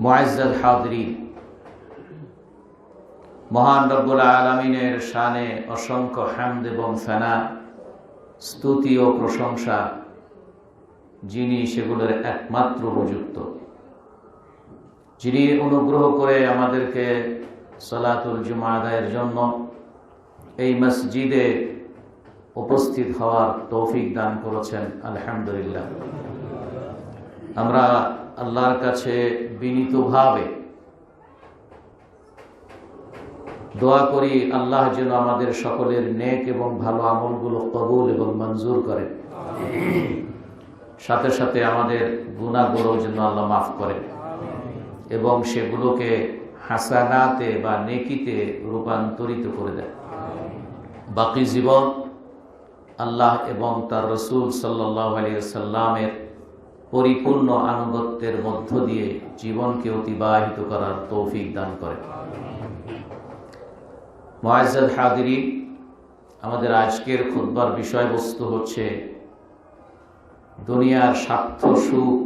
মুআজ্জাজ হাযিরিন, মহান রব্বুল আলামিনের শানে অসংখ্য হামদ এবং সানা, স্তুতি ও প্রশংসা, যিনি সেগুলোর একমাত্র উপযুক্ত, যিনি অনুগ্রহ করে আমাদেরকে সালাতুল জুমা আদায়ের জন্য এই মসজিদে উপস্থিত হওয়ার তৌফিক দান করেছেন। আলহামদুলিল্লাহ। আমরা আল্লাহর কাছে বিনীতভাবে দোয়া করি আল্লাহ যেন আমাদের সকলের নেক এবং ভালো আমলগুলো কবুল এবং মঞ্জুর করেন, সাথে সাথে আমাদের গুনাহগুলো যেন আল্লাহ মাফ করেন এবং সেগুলোকে হাসানাতে বা নেকিতে রূপান্তরিত করে দেন। বাকি জীবন আল্লাহ এবং তার রাসূল সাল্লাল্লাহু আলাইহি ওয়াসাল্লামের পরিপূর্ণ আনুগত্যের মধ্য দিয়ে জীবনকে অতিবাহিত করার তৌফিক দান করেন। মুআজ্জাজ হাযিরিন, আমাদের আজকের খুতবার বিষয়বস্তু হচ্ছে দুনিয়ার স্বার্থ সুখ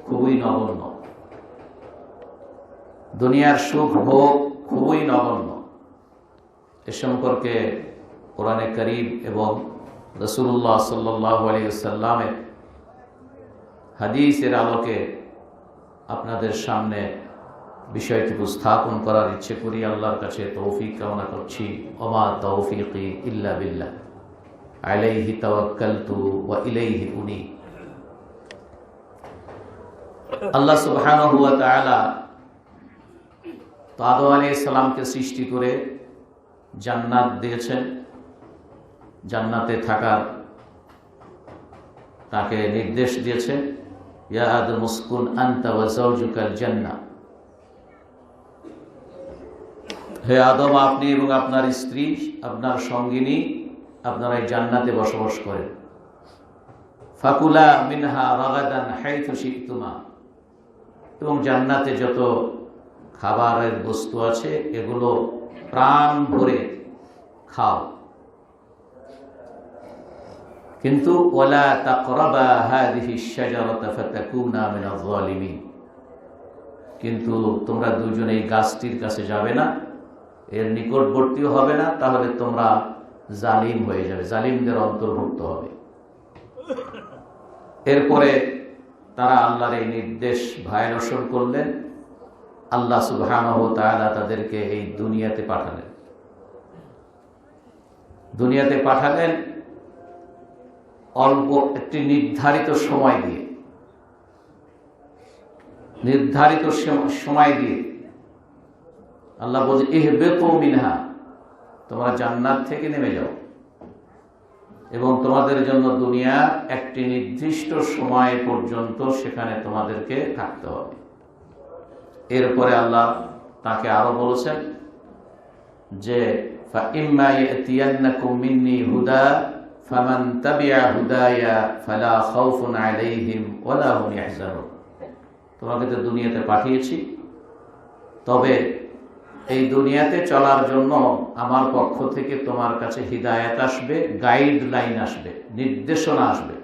খুবই নগণ্য। দুনিয়ার সুখ ভোগ খুবই নগণ্য। এ সম্পর্কে কোরআনে কারীম এবং রাসূলুল্লাহ সাল্লাল্লাহু আলাইহি ওয়াসাল্লামের হাদিসের আলোকে আপনাদের সামনে বিষয়টি উপস্থাপন করার ইচ্ছে করি। আল্লাহর কাছে তৌফিক কামনা করছি। ওমা তৌফিকি ইল্লা বিল্লাহ, আলাইহি তাওয়াক্কালতু ওয়া ইলাইহি উনি। আল্লাহ সুবহানাহু ওয়া তাআলা আদম আলাইহিস সালামকে সৃষ্টি করে জান্নাত দিয়েছেন, জান্নাতে থাকার তাকে নির্দেশ দিয়েছেন, ইয়া আদম উসকুন আনতা ওয়া যাওজুকাল জান্নাহ, হে আদম, আপনি এবং আপনার স্ত্রী, আপনার সঙ্গিনী, আপনারা এই জান্নাতে বসবাস করেন। ফাকুলা মিনহা রাগাদান হাইথু শি'তুমা, এবং জান্নাতে যত খাবারের বস্তু আছে এগুলো প্রাণ ভরে খাও, কিন্তু ওয়ালা তাকরাবা হাযিহি আশ-শাজারাতা ফাতাকুনা মিনাজ যালিমিন, কিন্তু তোমরা দুজনে এই গাছটির কাছে যাবে না, এর নিকটবর্তীও হবে না, তাহলে তোমরা জালিম হয়ে যাবে, জালিমদের অন্তর্ভুক্ত হবে। এরপরে তারা আল্লাহর এই নির্দেশ ভায়োলেশন করলেন। আল্লাহ সুবহানাহু ওয়া তাআলা তাদেরকে এই দুনিয়াতে পাঠালেন। দুনিয়াতে পাঠালেন অল্প একটি নির্ধারিত সময় দিয়ে, নির্ধারিত সময় দিয়ে আল্লাহ বলছে ইহবিতু মিনহা, তোমরা জান্নাত থেকে নেমে যাও এবং তোমাদের জন্য দুনিয়া একটি নির্দিষ্ট সময় পর্যন্ত সেখানে তোমাদেরকে থাকতে হবে। এরপরে আল্লাহ তাকে আরো বলেছেন যে ফাইম্মা ইয়াতিয়ান্নাকুম মিন্নী হুদা ফামান তাবিআ হুদায়া ফালা খাউফুন আলাইহিম ওয়ালা হুম ইয়াহজানুন, তোমাকে তো দুনিয়াতে পাঠিয়েছি, তবে এই দুনিয়াতে চলার জন্য আমার পক্ষ থেকে তোমার কাছে হিদায়াত আসবে, গাইডলাইন আসবে, নির্দেশনা আসবে।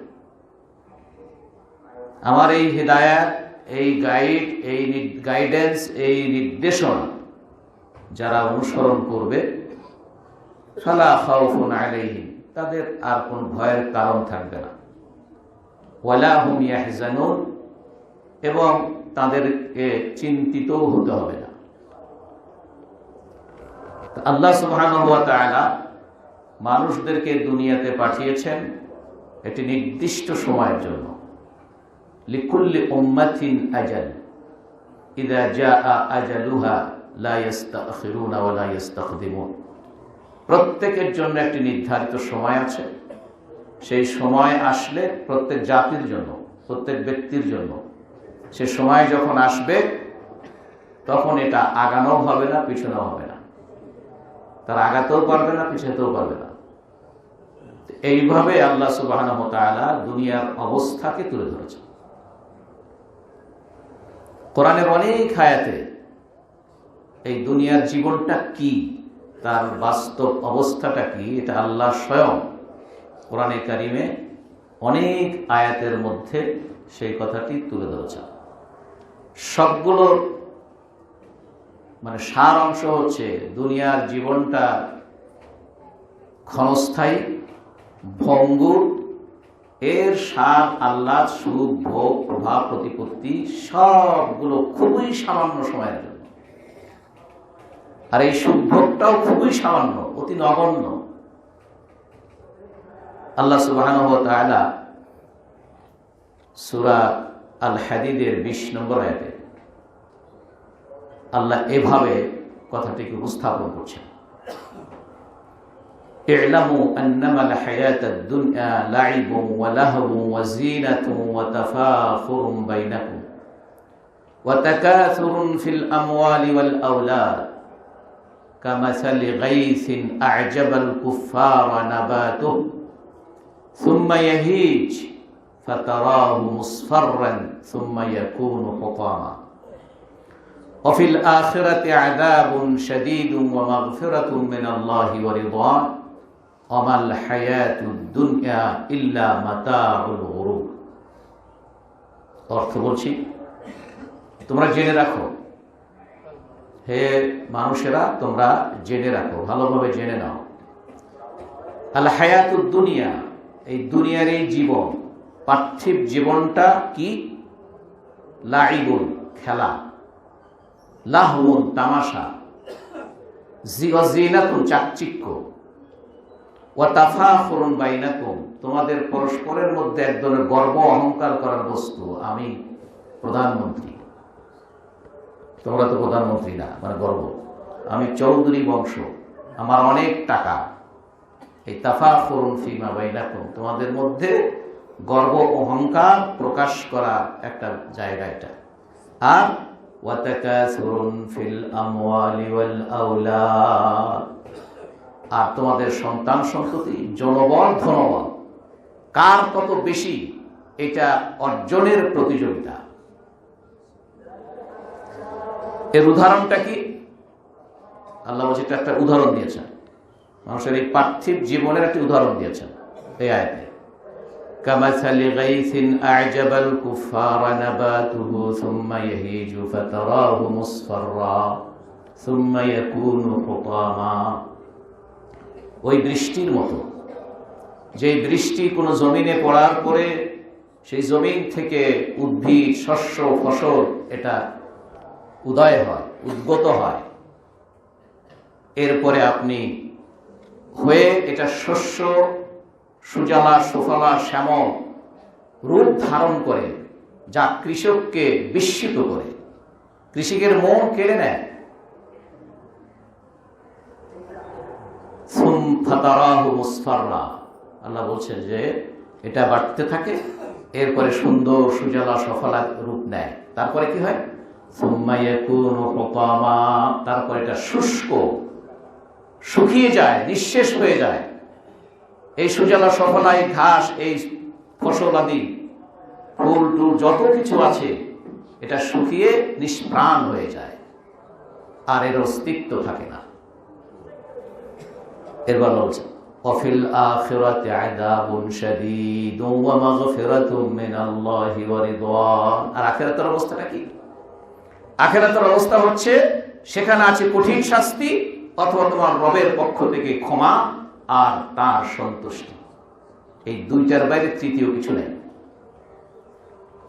আমার এই হিদায়াত, এই গাইডেন্স, এই নির্দেশনা যারা অনুসরণ করবে, ফালা খাউফুন আলাইহিম, তাদের আর কোন ভয়ের কারণ থাকবে না, ওয়ালা হুম ইয়াহজানুন, এবং তাদেরকে চিন্তিতও হতে হবে না। আল্লাহ সুবহানাহু ওয়া তাআলা মানুষদেরকে দুনিয়াতে পাঠিয়েছেন একটি নির্দিষ্ট সময়ের জন্য। লিকুল্লি উম্মাতিন আজাল, ইযা জাআ আজালুহা লা ইস্তাখিরুনা ওয়া লা ইস্তাকদিমুন, প্রত্যেকের জন্য একটি নির্ধারিত সময় আছে। সেই সময় আসলে প্রত্যেক জাতির জন্য, প্রত্যেক ব্যক্তির জন্য সে সময় যখন আসবে তখন এটা আগানো হবে না, পিছানো হবে না, তার আগাতেও পারবে না, পিছাতেও পারবে না। এইভাবে আল্লাহ সুবহানাহু ওয়া তাআলা দুনিয়ার অবস্থাকে তুলে ধরেছেন। কোরআনের অনেক আয়াতে এই দুনিয়ার জীবনটা কি, তার বাস্তব অবস্থাটা কি, এটা আল্লাহ স্বয়ং কোরআনে কারিমে অনেক আয়াতের মধ্যে সেই কথাটি তুলে ধরেছেন। সবগুলো মানে সার অংশ হচ্ছে দুনিয়ার জীবনটা ক্ষণস্থায়ী, ভঙ্গুর, এর সার আল্লাহ সুখ ভোগ প্রভাব প্রতিপত্তি সবগুলো খুবই সামান্য সময়ের জন্য, আর এই সুখ ভোগটাও খুবই সামান্য, অতি নগণ্য। আল্লাহ সুবহানাহু ওয়া তাআলা সূরা আল হাদীদের 20 নম্বর আয়াতে আল্লাহ এভাবে কথাটিকে উপস্থাপন করছেন, ই'লামু আন্নামাল হায়াতাদ দুনিয়া লাইবুন ওয়া লাহবুন ওয়া যীনাতুন ওয়া তাফাখুরুন বাইনাকুম ওয়া তাকাথুরুন ফিল আমওয়ালি ওয়াল আওলাদ কামাসালি গাইসিন আ'জাবাল কুফফারা নাবাতুহু সুম্মা ইয়াহীজ ফাতারাহু মুসফাররান সুম্মা ইয়াকুনু হুতামা ওয়া ফিল আখিরাতি আযাবুন শাদীদুন ওয়া মাগফিরাতুন মিনাল্লাহি ওয়া রিদওয়ান ওয়া মাল হায়াতুদ দুনিয়া ইল্লা মাতাউল গুরুর। অর্থ বলছি, তোমরা জেনে রাখো, হে মানুষেরা তোমরা জেনে রাখো, ভালোভাবে জেনে নাও, আল হায়াতুদ দুনিয়া, এই দুনিয়ার এই জীবন, পার্থিব জীবনটা কি? লাইবুন, খেলা, লাহবুন, তামাশা, জিনাতুন, চাকচিক্য, ওয়া তাফাখুরুন বাইনাকুম, তোমাদের পরস্পরের মধ্যে এক ধরনের গর্ব অহংকার করার বস্তু, আমি প্রধানমন্ত্রী, তোমরা তো প্রধানমন্ত্রী না, মানে গর্ব, আমি চৌধুরী বংশ, আমার অনেক টাকা, এই তাফাখুরুন ফিমা বাইনাকুম, তোমাদের মধ্যে গর্ব অহংকার প্রকাশ করা একটা জায়গা এটা। আর ওয়া তাকাসুরুন ফিল আমওয়ালি ওয়াল আওলাদ, আর তোমাদের সন্তান সন্ততি, জনবল ধনবল, কার কত বেশি, এটা অর্জনের প্রতিযোগিতা। এর উদাহরণটা কি? আল্লাহ বলছে একটা উদাহরণ দিয়েছেন, মানুষের এই পার্থিব জীবনের একটি উদাহরণ দিয়েছেন এই আয়াতে, কামাসালি গাইসিন আ'জাবাল কুফফারা নাবাতুহু সুম্মা ইয়াহীজু ফাতারাহু মুসফাররা সুম্মা ইয়াকুনু হুতামা, ওই বৃষ্টির মতো, যে বৃষ্টি কোনো জমিনে পড়ার পরে সেই জমিন থেকে উদ্ভিদ, শস্য, ফসল এটা উদয় হয়, উদ্গত হয়, এরপরে আপনি হয়ে এটা শস্য সুজলা সুফলা শ্যামল রূপ ধারণ করে, যা কৃষককে বিস্মিত করে, কৃষকের মন কেড়ে নেয়। ফাতারাহু মুসফাররা, আল্লাহ বলছেন যে এটা বাড়তে থাকে, এরপরে সুন্দর সুজলা সফলা রূপ নেয়, তারপরে কি হয়? সুম্মা ইয়াকুনু হুতামা, তারপরে এটা শুষ্ক, শুকিয়ে যায়, নিঃশেষ হয়ে যায়। এই সুজলা সফলা, এই ঘাস, এই ফসল আদি, ফুল টুল যত কিছু আছে, এটা শুকিয়ে নিষ্প্রাণ হয়ে যায়, আর এর অস্তিত্ব থাকে না। এরপর বলছে ওয়াফিল আখিরাতি আযাবুন শাদীদুন ওয়া মাগফিরাতুম মিনাল্লাহি ওয়া রিদওয়ান, আর আখিরাতের অবস্থাটা কি? আখিরাতের অবস্থা হচ্ছে সেখানে আছে কঠিন শাস্তি অথবা তোমার রবের পক্ষ থেকে ক্ষমা আর তার সন্তুষ্টি। এই দুইটার বাইরে তৃতীয় কিছু নেই,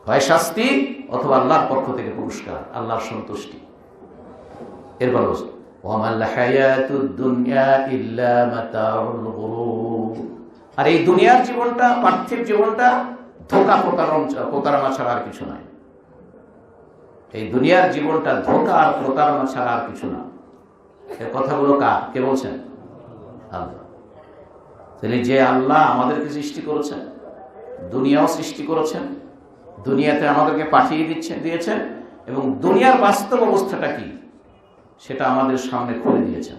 হয় শাস্তি অথবা আল্লাহর পক্ষ থেকে পুরস্কার, আল্লাহর সন্তুষ্টি। এরপর বলছে ওয়ামাল হায়াতুদ দুনিয়া ইল্লা মাতাউল গুরুর, আর এই দুনিয়ার জীবনটা, পার্থিব জীবনটা ধোঁকা প্রতারণা ছাড়া আর কিছু নয়। এই দুনিয়ার জীবনটা ধোঁকা আর প্রতারণা ছাড়া আর কিছু না। এই কথাগুলো কে বলছেন? আল্লাহ। তাহলে যে আল্লাহ আমাদেরকে সৃষ্টি করেছেন, দুনিয়াও সৃষ্টি করেছেন, দুনিয়াতে আমাদেরকে পাঠিয়ে দিয়েছেন, এবং দুনিয়ার বাস্তব অবস্থাটা কি সেটা আমাদের সামনে খুলে দিয়েছেন,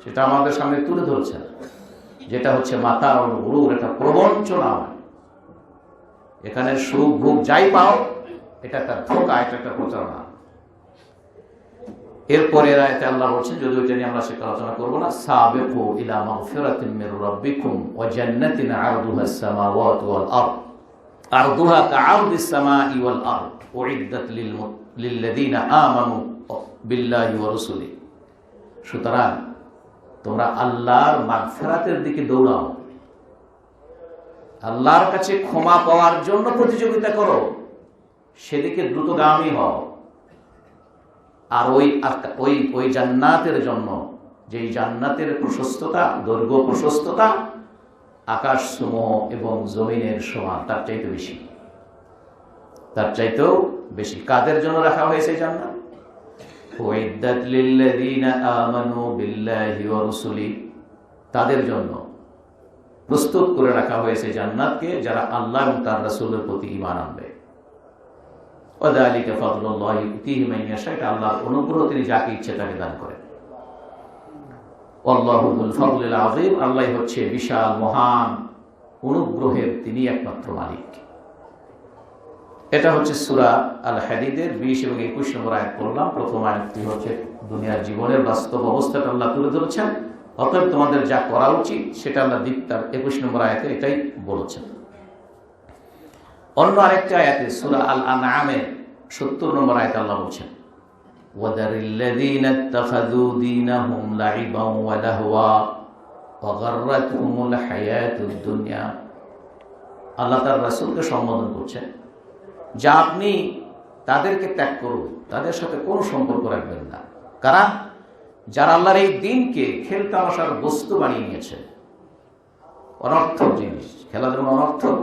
সেটা আমাদের সামনে তুলে ধরেছেন, যেটা হচ্ছে মাতাউল গুরুর, এটা প্রবঞ্চনা। এখানে সুখ ভোগ যাই পাও, এটা একটা ধোঁকা, এটা একটা প্রতারণা। এরপরে আয়াতে আল্লাহ বলছেন, যদি ওইটা নিয়ে আমরা সেটা আলোচনা করবো না, সাবিকু ইলা মাগফিরাতিন মির রাব্বিকুম ওয়া জান্নাতিন আরদুহাস সামাওয়াতু ওয়াল আরদ আরদুহা কাআরদিস সামাই ওয়াল আরদ উইদ্দাত লিল লিল্লাযীনা আমানু বিল্লাহি ওয়া রাসূলিহি। সুতরাং তোমরা আল্লাহর মাগফিরাতের দিকে দৌড়াও, আল্লাহর কাছে ক্ষমা পাওয়ার জন্য প্রতিযোগিতা করো, সেদিকে দ্রুতগামী হও। আর ওই জান্নাতের জন্য, যেই জান্নাতের প্রশস্ততা, দৈর্ঘ্য প্রশস্ততা আকাশ সমূহ এবং জমিনের সমান, তার চাইতে বেশি, তার চাইতেও বেশি। কাদের জন্য রাখা হয়েছে জান্নাত? উইদ্দাত লিল্লাযীনা আমানু বিল্লাহি ওয়া রাসূলিহি, তাদের জন্য প্রস্তুত করে রাখা হয়েছে জান্নাতকে যারা আল্লাহ এবং তার রাসূলের প্রতি ঈমান আনবে। ওয়া যালিকা ফাদলুল্লাহি ইউতিহি মান ইয়াশা, এটা আল্লাহর অনুগ্রহ, তিনি যাকে ইচ্ছে তাকে দান করেন। আল্লাহু যুল ফাদলিল আযীম, আল্লাহ হচ্ছে বিশাল মহান অনুগ্রহের তিনি একমাত্র মালিক। এটা হচ্ছে সূরা আল হাদীদের 20 এবং 21 নম্বর আয়াত পড়লাম। প্রথম আয়াতটি হচ্ছে দুনিয়ার জীবনের বাস্তব অবস্থাটা আল্লাহ তুলে ধরেছেন, অতএব তোমাদের যা করা উচিত সেটা আল্লাহ তার 21 নম্বর আয়াতে এটাই বলেছেন। অন্য আরেকটি আয়াতে সূরা আল আনআমের 70 নম্বর আয়াতে আল্লাহ বলছেন, ওয়াদারিল্লাযীনা ইত্তাখাযু দীনাহুম লাইবান ওয়া লাহওয়া ওয়া গাররাতহুমুল হায়াতুদ দুনিয়া। আল্লাহ তার রাসূলকে সম্বোধন করছেন যে আপনি তাদেরকে ত্যাগ করুন, তাদের সাথে কোনো সম্পর্ক রাখবেন না। কারণ যারা আল্লাহর এই দিনকে খেল তামাশার বস্তু বানিয়ে নিয়েছে, অনর্থক জিনিস, খেলা যেমন অনর্থক,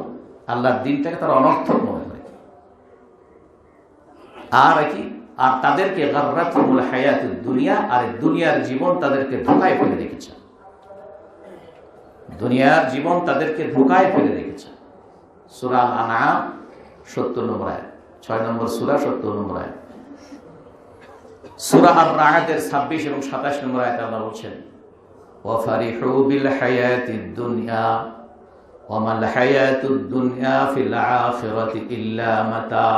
আল্লাহর দিনটাকে তারা অনর্থক মনে করে। আর তাদেরকে গাররাতহুমুল হায়াতুদ দুনিয়া, আর দুনিয়ার জীবন তাদেরকে ধোঁকায় ফেলে রেখেছে, দুনিয়ার জীবন তাদেরকে ধোঁকায় ফেলে রেখেছে। সূরা আনআম 70 নম্বর আয়াত, 6 নম্বর সূরা 70 নম্বর আয়াত। সূরা আর-রা'দের 26 এবং 27 নম্বর আয়াতে আল্লাহ বলেন, ওয়া ফারিহু বিল হায়াতিদ দুনিয়া ওয়া মাল হায়াতুদ দুনিয়া ফিল আখিরাতি ইল্লা মাতা।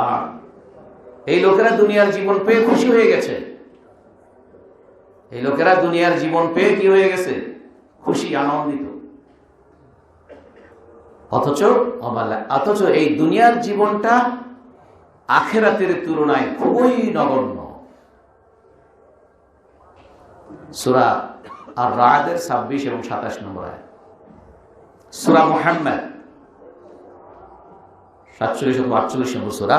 এই লোকেরা দুনিয়ার জীবন পেয়ে খুশি হয়ে গেছে, এই লোকেরা দুনিয়ার জীবন পেয়ে কি হয়ে গেছে? খুশি, আনন্দিত। অথচ এই দুনিয়ার জীবনটা আখিরাতের তুলনায় খুবই নগণ্য। সূরা আর-রা'দের 26 এবং 27 নম্বর আয়াত। সূরা মুহাম্মদ 47 এবং 48 নম্বর সূরা,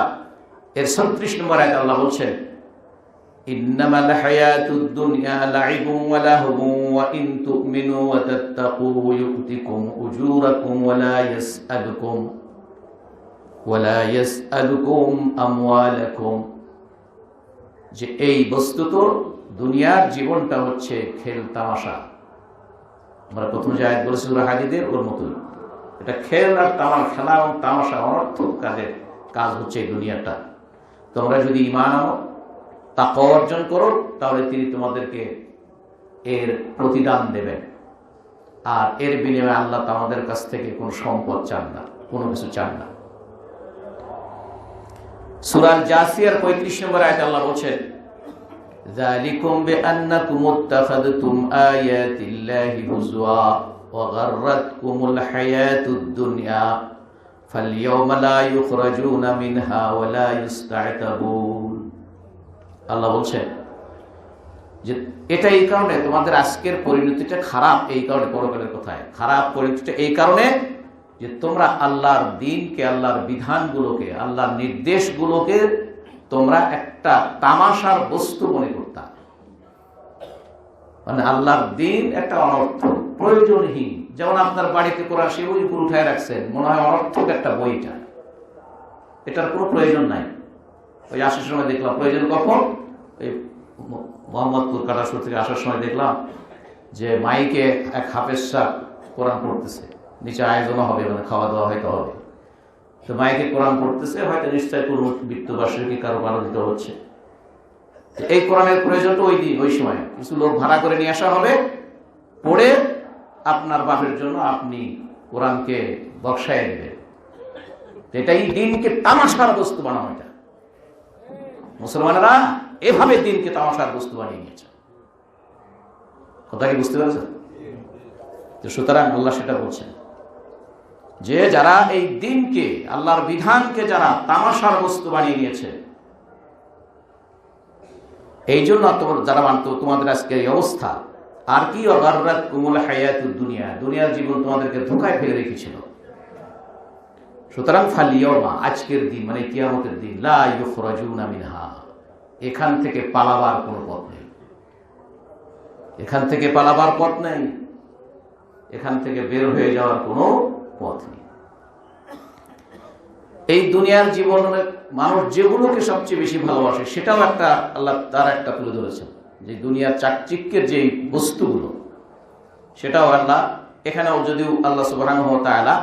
এর 36 নম্বর আয়াতে আল্লাহ বলছেন, ইন্নামাল হায়াতুদ দুনিয়া লাইবুন ওয়া লাহবুন ওয়া ইন তু'মিনু ওয়া তাত্তাকু ইউতিকুম উজুরাকুম ওয়া লা ইয়াসআলুকুম আমওয়ালাকুম। যে এই বস্তুত দুনিয়ার জীবনটা হচ্ছে খেল তামাশা। আমরা প্রথম যে আয়াত বলেছি সূরা হাদীদের, ওর মতই এটা খেল আর খেলা এবং তামাশা, অনর্থক কাজ হচ্ছে এই দুনিয়াটা। তোমরা যদি ঈমান আনো, তাকওয়া অর্জন করো, তাহলে তিনি তোমাদেরকে এর প্রতিদান দেবেন। আর এর বিনিময়ে আল্লাহ তোমাদের কাছ থেকে কোনো সম্পদ চান না, কোনো কিছু চান না। সূরা জাসিয়ার 35 নম্বর আয়াতে আল্লাহ বলেন, যালিকুম বিআন্নাকুম ইত্তাখাযতুম আয়াতিল্লাহি হুজওয়া ওয়া গাররাতকুমুল হায়াতুদ দুনিয়া ফালইয়াওমা লা ইউখরাজুনা মিনহা ওয়া লা ইস্তা'তাবুন। আল্লাহ বলছেন যে এটা এই কারণে তোমাদের আজকের পরিণতিটা খারাপ, এই কারণে পরকালের কথায় খারাপ পরিণতিটা এই কারণে যে তোমরা আল্লাহর দ্বীনকে, আল্লাহর বিধানগুলোকে, আল্লাহর নির্দেশগুলোকে তোমরা একটা তামাশার বস্তু মনে করতা। মানে আল্লাহর দ্বীন একটা অনর্থক, প্রয়োজনহীন। যেমন আপনার বাড়িতে কোরআন সে বই উপর উঠায় রাখছেন, মনে হয় অনর্থক একটা বইটা, এটার কোনো প্রয়োজন নাই। ওই আসার সময় দেখলাম, প্রয়োজন কখন, ওই মোহাম্মদপুর কাটাসুর থেকে আসার সময় দেখলাম যে মাইকে এক হাফেজ সাহেব কোরআন পড়তেছে, নিচে আয়োজনও হবে, মানে খাওয়া দাওয়া হয়তো হবে, তো মাইকে কোরআন পড়তেছে, হয়তো নিশ্চয় কোনো মৃত্যুবার্ষিকী কারো পালিত হচ্ছে। এই কোরআনের প্রয়োজনটা ওই দিন, ওই সময় কিছু লোক ভাড়া করে নিয়ে আসা হবে, পড়ে আপনার বাপের জন্য আপনি কোরআনকে বক্সায় দেবেন। এটাই দিনকে তামাশার বস্তু বানানো। এটা মুসলমানেরা এভাবে দিনকে তামাশার বস্তু বানিয়ে নিয়েছে। কথা কি বুঝতে পেরেছেন? সুতরাং আল্লাহ সেটা বলছেন যে যারা এই দিনকে, আল্লাহর বিধানকে যারা তামাশার বস্তু বানিয়ে নিয়েছে, এই জন্য যারা মানত তোমাদের আজকে এই অবস্থা, আর কি অগাররাতকুমুল হায়াতুদ দুনিয়া, দুনিয়ার জীবন তোমাদেরকে ধোঁকায় ফেলে রেখেছিল। সুতরাং ফালিয়াউমা, আজকের দিন মানে কিয়ামতের দিন, লা ইউখরাজুনা মিনহা, এখান থেকে পালাবার কোনো পথ নেই, এখান থেকে পালাবার পথ নেই, এখান থেকে বের হয়ে যাওয়ার কোনো পথ নেই। এই দুনিয়ার জীবনে মানুষ যেগুলোকে সবচেয়ে বেশি ভালোবাসে সেটাও একটা আল্লাহ তার একটা তুলে ধরেছেন, যে দুনিয়ার চাকচিক্যের যে বস্তুগুলো সেটাও আল্লাহ এখানেও, যদিও আল্লাহ সুবহানাহু ওয়া তাআলা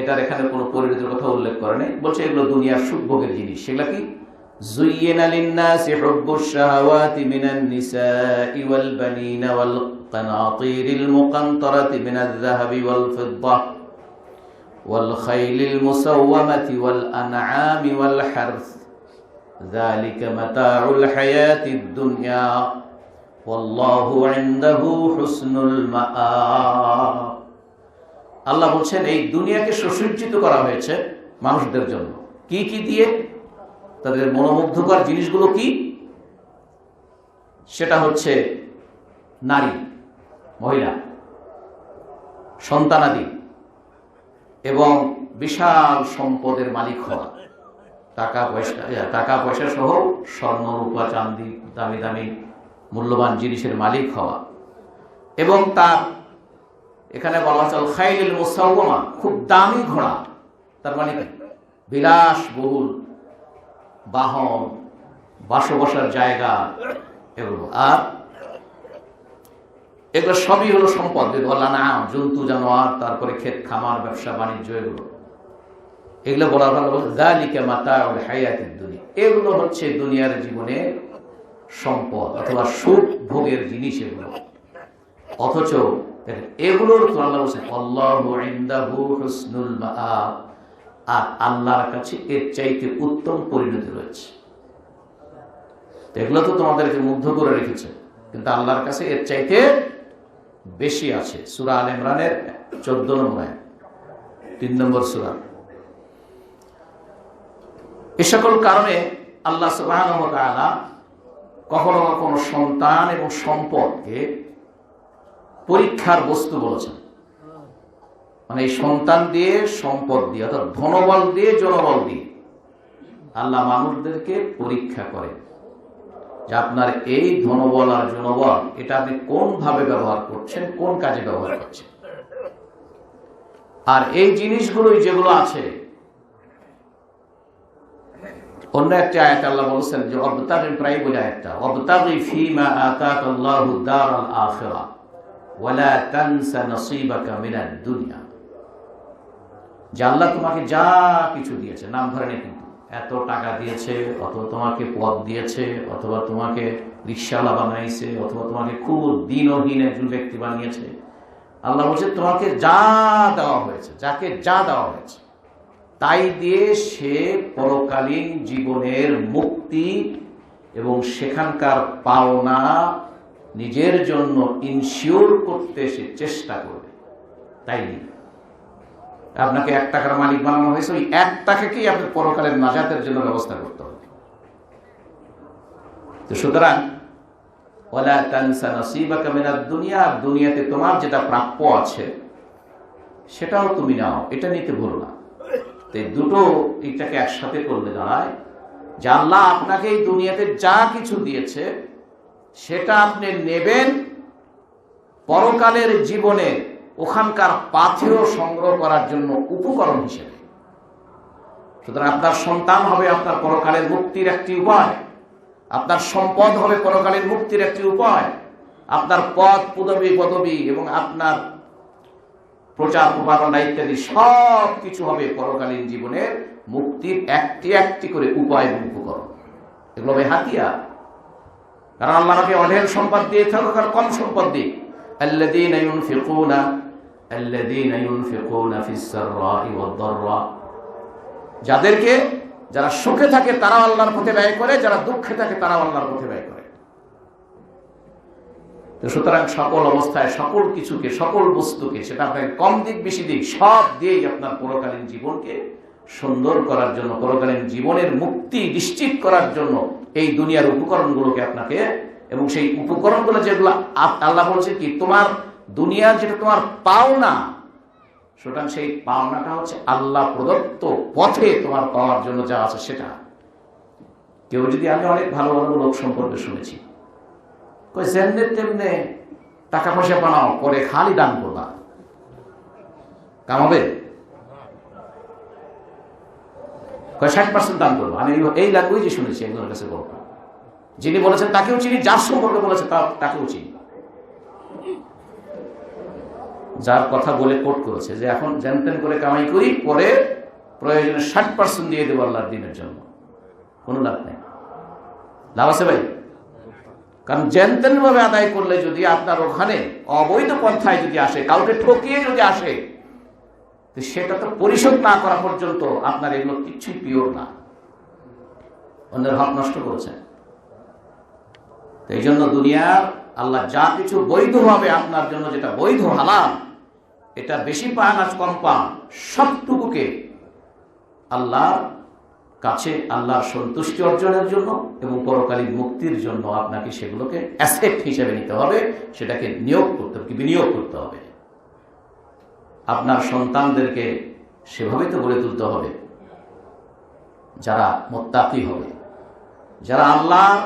এটার এখানে কোনো পরিণতির কথা উল্লেখ করে নাই, বলছে এগুলো দুনিয়ার সুখভোগের জিনিস। সেগুলা কি? যুয়্যিনা লিন-নাসি হুব্বুশ শাহাওয়াতি মিনান নিসাই ওয়াল বানিনা ওয়াল কানাতিরিল মুকানতারাতি মিনাজ-যাহাবি ওয়াল ফিদ্দা ওয়াল খাইলিল মুসাওওয়ামাতি ওয়াল আনআমি ওয়াল হারথ যালিকা মাতাউল হায়াতিদ দুনিয়া ওয়াল্লাহু ইনদাহু হুসনুল মাআব। আল্লাহ বলছেন এই দুনিয়াকে সুসজ্জিত করা হয়েছে মানুষদের জন্য। কি কি দিয়ে? তাদের মনোমুগ্ধকর জিনিসগুলো কি? সেটা হচ্ছে নারী, মহিলা, সন্তানাদি এবং বিশাল সম্পদের মালিক হওয়া, টাকা পয়সা সহ স্বর্ণ রূপা চাঁদি দামি দামি মূল্যবান জিনিসের মালিক হওয়া, এবং তার এখানে বলা হচ্ছে খাইলিল মুসাওয়ামা, খুব দামি ঘোড়া, তার মানে বিলাসবহুল বাহন, বসার জায়গা, এগুলো। আর এগুলো সবই হলো সম্পদ, নাম, জন্তু জানোয়ার, তারপরে ক্ষেত খামার, ব্যবসা বাণিজ্য, এগুলো বলা ভালো। যালিকা মাতাউল হায়াতিদ দুনিয়া, এগুলো হচ্ছে দুনিয়ার জীবনে সম্পদ অথবা সুখ ভোগের জিনিস এগুলো। অথচ এগুলোর আল্লাহ বলছেন আল্লাহু ইনদাহু হুসনুল মাআব, আর আল্লাহর কাছে এর চাইতে উত্তম পরিণতি রয়েছে। এগুলো তো তোমাদেরকে মুগ্ধ করে রেখেছে, কিন্তু আল্লাহর কাছে এর চাইতে বেশি আছে। সূরা আল ইমরানের 14 নম্বর আয়াত, 3 নম্বর সূরা। এই সকল কারণে আল্লাহ সুবহানাহু ওয়া তাআলা কখনো কখনো সন্তান এবং সম্পদকে পরীক্ষার বস্তু বলেছেন। মানে এই সন্তান দিয়ে, সম্পদ দিয়ে, অর্থাৎ ধনবল দিয়ে, জনবল দিয়ে আল্লাহ মানুষদেরকে পরীক্ষা করেন যে আপনার এই ধনবল আর জনবল এটা আপনি কোন ভাবে ব্যবহার করছেন, কোন কাজে ব্যবহার করছেন। আর এই জিনিসগুলোই যেগুলো আছে, অন্য একটা আয়াতে আল্লাহ বলেছেন যে অবতাগি, প্রায় বলে আয়াতটা, অবতাগি ফীমা আতাকাল্লাহু দারাল আখিরাহ ওয়ালা তানসা নসীবাকা মিনাদ দুনিয়া। যে আল্লাহ তোমাকে যা কিছু দিয়েছে, নাম ধরে নেই কিন্তু, এত টাকা দিয়েছে, অথবা তোমাকে পদ দিয়েছে, অথবা তোমাকে রিকশাওয়ালা বানাইছে, অথবা তোমাকে খুব দিনহীন একজন ব্যক্তি বানিয়েছে, আল্লাহ বলছে তোমাকে যা দেওয়া হয়েছে, যাকে যা দেওয়া হয়েছে তাই দিয়ে সে পরকালীন জীবনের মুক্তি এবং সেখানকার পাওনা নিজের জন্য ইনশিওর করতে সে চেষ্টা করবে। তাই আপনাকে 1 টাকার মালিক বানানো হয়েছে, ওই 1 টাকাকেই আপনার পরকালের নাজাতের জন্য ব্যবস্থা করতে হবে। তো সুতরাং ওয়ালা তানসা নসীবাকা মিনাদ দুনিয়া, দুনিয়াতে তোমার যেটা প্রাপ্য আছে সেটাও তুমি নাও, এটা নিতে ভুলো না। এই দুটো এটাকে একসাথে করলে দাঁড়ায় যে আল্লাহ আপনাকে এই দুনিয়াতে যা কিছু দিয়েছে সেটা আপনি নেবেন পরকালের জীবনে ওখানকার পাথেয় সংগ্রহ করার জন্য উপকরণ হিসেবে। সুতরাং আপনার সন্তান হবে আপনার পরকালের মুক্তির একটি উপায়, আপনার সম্পদ হবে পরকালের মুক্তির একটি উপায়, আপনার পদ পদবী এবং আপনার প্রচার প্রপারণা ইত্যাদি সব কিছু হবে পরকালীন জীবনের মুক্তির একটি একটি করে উপায় এবং উপকরণ। এগুলো হবে হাতিয়ার। কারণ আল্লাহ আমাকে অঢেল সম্পদ দিয়ে থাকুক আর কম সম্পদ দিক, আল্লাযীনা ইউনফিকুনা ফিস সাররাই ওয়াদ দাররা, যারা সুখে থাকে তারাও আল্লাহর পথে ব্যয় করে, যারা দুঃখে থাকে তারাও আল্লাহর পথে ব্যয় করে। সুতরাং সকল অবস্থায় সকল কিছুকে, সকল বস্তুকে, সেটা আপনাকে কম দিক বেশি দিক সব দিয়েই আপনার পরকালীন জীবনকে সুন্দর করার জন্য, পরকালীন জীবনের মুক্তি নিশ্চিত করার জন্য এই দুনিয়ার উপকরণগুলোকে আপনাকে, এবং সেই উপকরণগুলো যেগুলো আল্লাহ বলছে কি তোমার দুনিয়ার যেটা তোমার পাওনা, সুতরাং সেই পাওনাটা হচ্ছে আল্লাহ প্রদত্ত পথে তোমার পাওয়ার জন্য যা আছে সেটা। কেউ যদি, আমি অনেক ভালো ভালো লোক সম্পর্কে শুনেছি, যেমনে তেমনে টাকা পয়সা বানাও, পরে খালি দান করবা, কামাবে 60% দান করবো। আমি এই লাগবেই যে শুনেছি একজনের কাছে গল্প, যিনি বলেছেন তাকেও চিনি, যার সম্পর্কে বলেছে তাকেও চিনি, যার কথা বলে কোট করেছে যে এখন যেন করে কামাই করি, পরে প্রয়োজনে 60% দিয়ে দেবো আল্লাহর দিনের জন্য। কোনো লাভ নেই। লাভ আছে ভাই? কারণ যেন ভাবে আদায় করলে যদি আপনার ওখানে অবৈধ পন্থায় যদি আসে, কাউকে ঠকিয়ে যদি আসে, সেটা তো পরিশোধ না করা পর্যন্ত আপনার এগুলো কিছুই পিওর না, অন্যের হক নষ্ট করেছেন। এই জন্য দুনিয়ার আল্লাহ যা কিছু বৈধভাবে আপনার জন্য, যেটা বৈধ হালাল, এটা বেশি পান আজ কম পান, সবটুকুকে আল্লাহর কাছে আল্লাহর সন্তুষ্টি অর্জনের জন্য এবং পরকালীন মুক্তির জন্য আপনাকে সেগুলোকে অ্যাসেট হিসেবে নিতে হবে, সেটাকে নিয়োগ করতে হবে, বিনিয়োগ করতে হবে। আপনার সন্তানদেরকে সেভাবে তো গড়ে তুলতে হবে যারা মুত্তাকি হবে, যারা আল্লাহর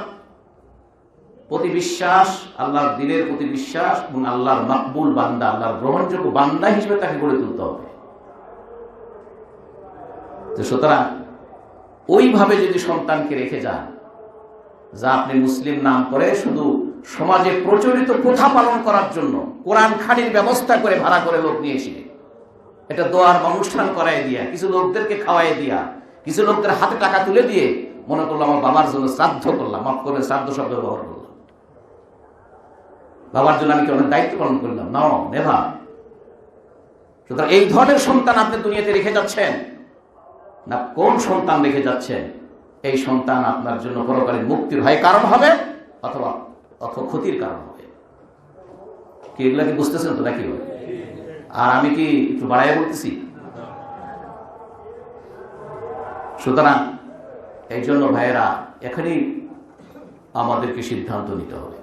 প্রতি বিশ্বাস, আল্লাহর দ্বীনের প্রতি বিশ্বাস এবং আল্লাহর মাকবুল বান্দা, আল্লাহর গ্রহণযোগ্য বান্দা হিসেবে তাকে গড়ে তুলতে হবে। তো সুতরাং ওইভাবে যদি সন্তানকে রেখে যান, যা আপনি মুসলিম নাম করে শুধু সমাজে প্রচলিত প্রথা পালন করার জন্য কোরআন খানির ব্যবস্থা করে ভাড়া করে লোক নিয়ে এসে এটা দোয়ার অনুষ্ঠান করাই দিয়া, কিছু লোকদেরকে খাওয়াই দিয়া, কিছু লোকদের হাতে টাকা তুলে দিয়ে মনে করলাম আমার বাবার জন্য শ্রাদ্ধ করলাম, মাফ করে শ্রাদ্ধ শব্দ ব্যবহার করলাম, বাবার জন্য আমি কি অনেক দায়িত্ব পালন করলাম, নাও নেভা। সুতরাং এই ধরনের সন্তান আপনি দুনিয়াতে রেখে যাচ্ছেন না, কোন সন্তান রেখে যাচ্ছেন? এই সন্তান আপনার জন্য পরকালীন মুক্তির হয় কারণ হবে, অথবা ক্ষতির কারণ হবে। কি এগুলা কি বুঝতেছেন তো নাকি? আর আমি কি একটু বাড়াইয়া বলতেছি? সুতরাং এই জন্য ভাইয়েরা, এখনই আমাদেরকে সিদ্ধান্ত নিতে হবে।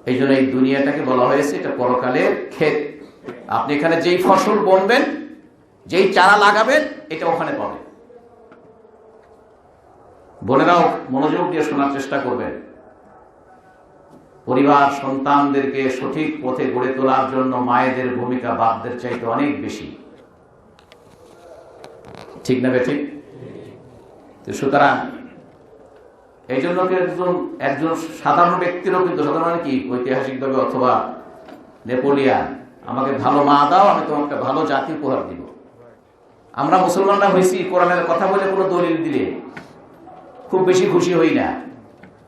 এই জন্য এই দুনিয়াটাকে বলা হয়েছে এটা পরকালের ক্ষেত। আপনি এখানে যেই ফসল বুনবেন, যেই চারা লাগাবেন, এটা ওখানে পাবেন। বোনেরাও মনোযোগ দিয়ে শোনার চেষ্টা করবেন। পরিবার সন্তানদেরকে সঠিক পথে গড়ে তোলার জন্য মায়েদের ভূমিকা বাপদের চাইতে অনেক বেশি, ঠিক না বেঠিক? সুতরাং এই জন্য একজন সাধারণ ব্যক্তিরও কিন্তু, সাধারণ কি ঐতিহাসিকভাবে অথবা নেপোলিয়ান, আমাকে ভালো মা দাও, আমি তোমাকে ভালো জাতি উপহার দিব। আমরা মুসলমানরা হয়েছি কোরআনের কথা বলে কোনো দলিল দিলে খুব বেশি খুশি হই না,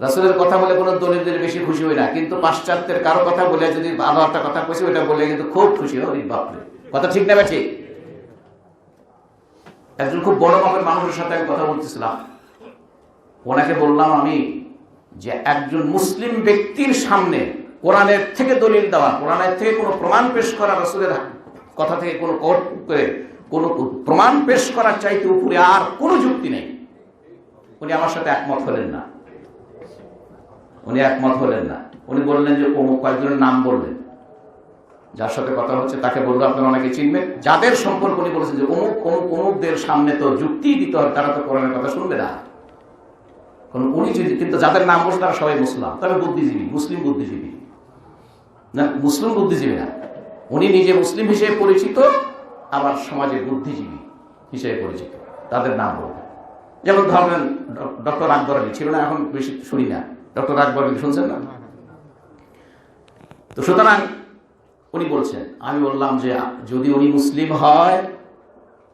রাসূলের কথা বলে কোনো দলিল দিলে বেশি খুশি হই না, কিন্তু পাশ্চাত্যের কারো কথা বলে যদি ভালো একটা কথা কইছি ওটা বলে কিন্তু খুব খুশি হই। বাপরে, কথা ঠিক না ঠিক? একজন খুব বড় মাপের মানুষের সাথে আমি কথা বলতেছিলাম, ওনাকে বললাম আমি যে একজন মুসলিম ব্যক্তির সামনে কোরআনের থেকে দলিল দেওয়া, কোরআনের থেকে কোনো প্রমাণ পেশ করা, রাসূলের কথা থেকে কোনো কোট করে কোনো প্রমাণ পেশ করার চাইতে উপরে আর কোনো যুক্তি নেই। উনি আমার সাথে একমত হলেন না। উনি বললেন যে অমুক কয়েকজনের নাম বললেন, যার সাথে কথা হচ্ছে তাকে বললো আপনারা অনেকে চিনবেন, যাদের সম্পর্ক উনি বলেছেন যে অমুক অমুক অমুকদের সামনে তো যুক্তি দিতে হবে, তারা তো কোরআনের কথা শুনবে না। উনি যদি, কিন্তু যাদের নাম বলছে তারা সবাই মুসলিম, তবে বুদ্ধিজীবী, মুসলিম বুদ্ধিজীবী না, মুসলিম বুদ্ধিজীবী না। উনি নিজে মুসলিম হিসেবে পরিচিত, আবার সমাজের বুদ্ধিজীবী হিসেবে পরিচিত, তাদের নাম বলবেন। যেমন ধরেন ডক্টর আকবর আলী ছিল না, এখন বেশি শুনি না, ডক্টর আকবর আলী শুনছেন না? তো সুতরাং উনি বলছেন, আমি বললাম যে যদি উনি মুসলিম হয়,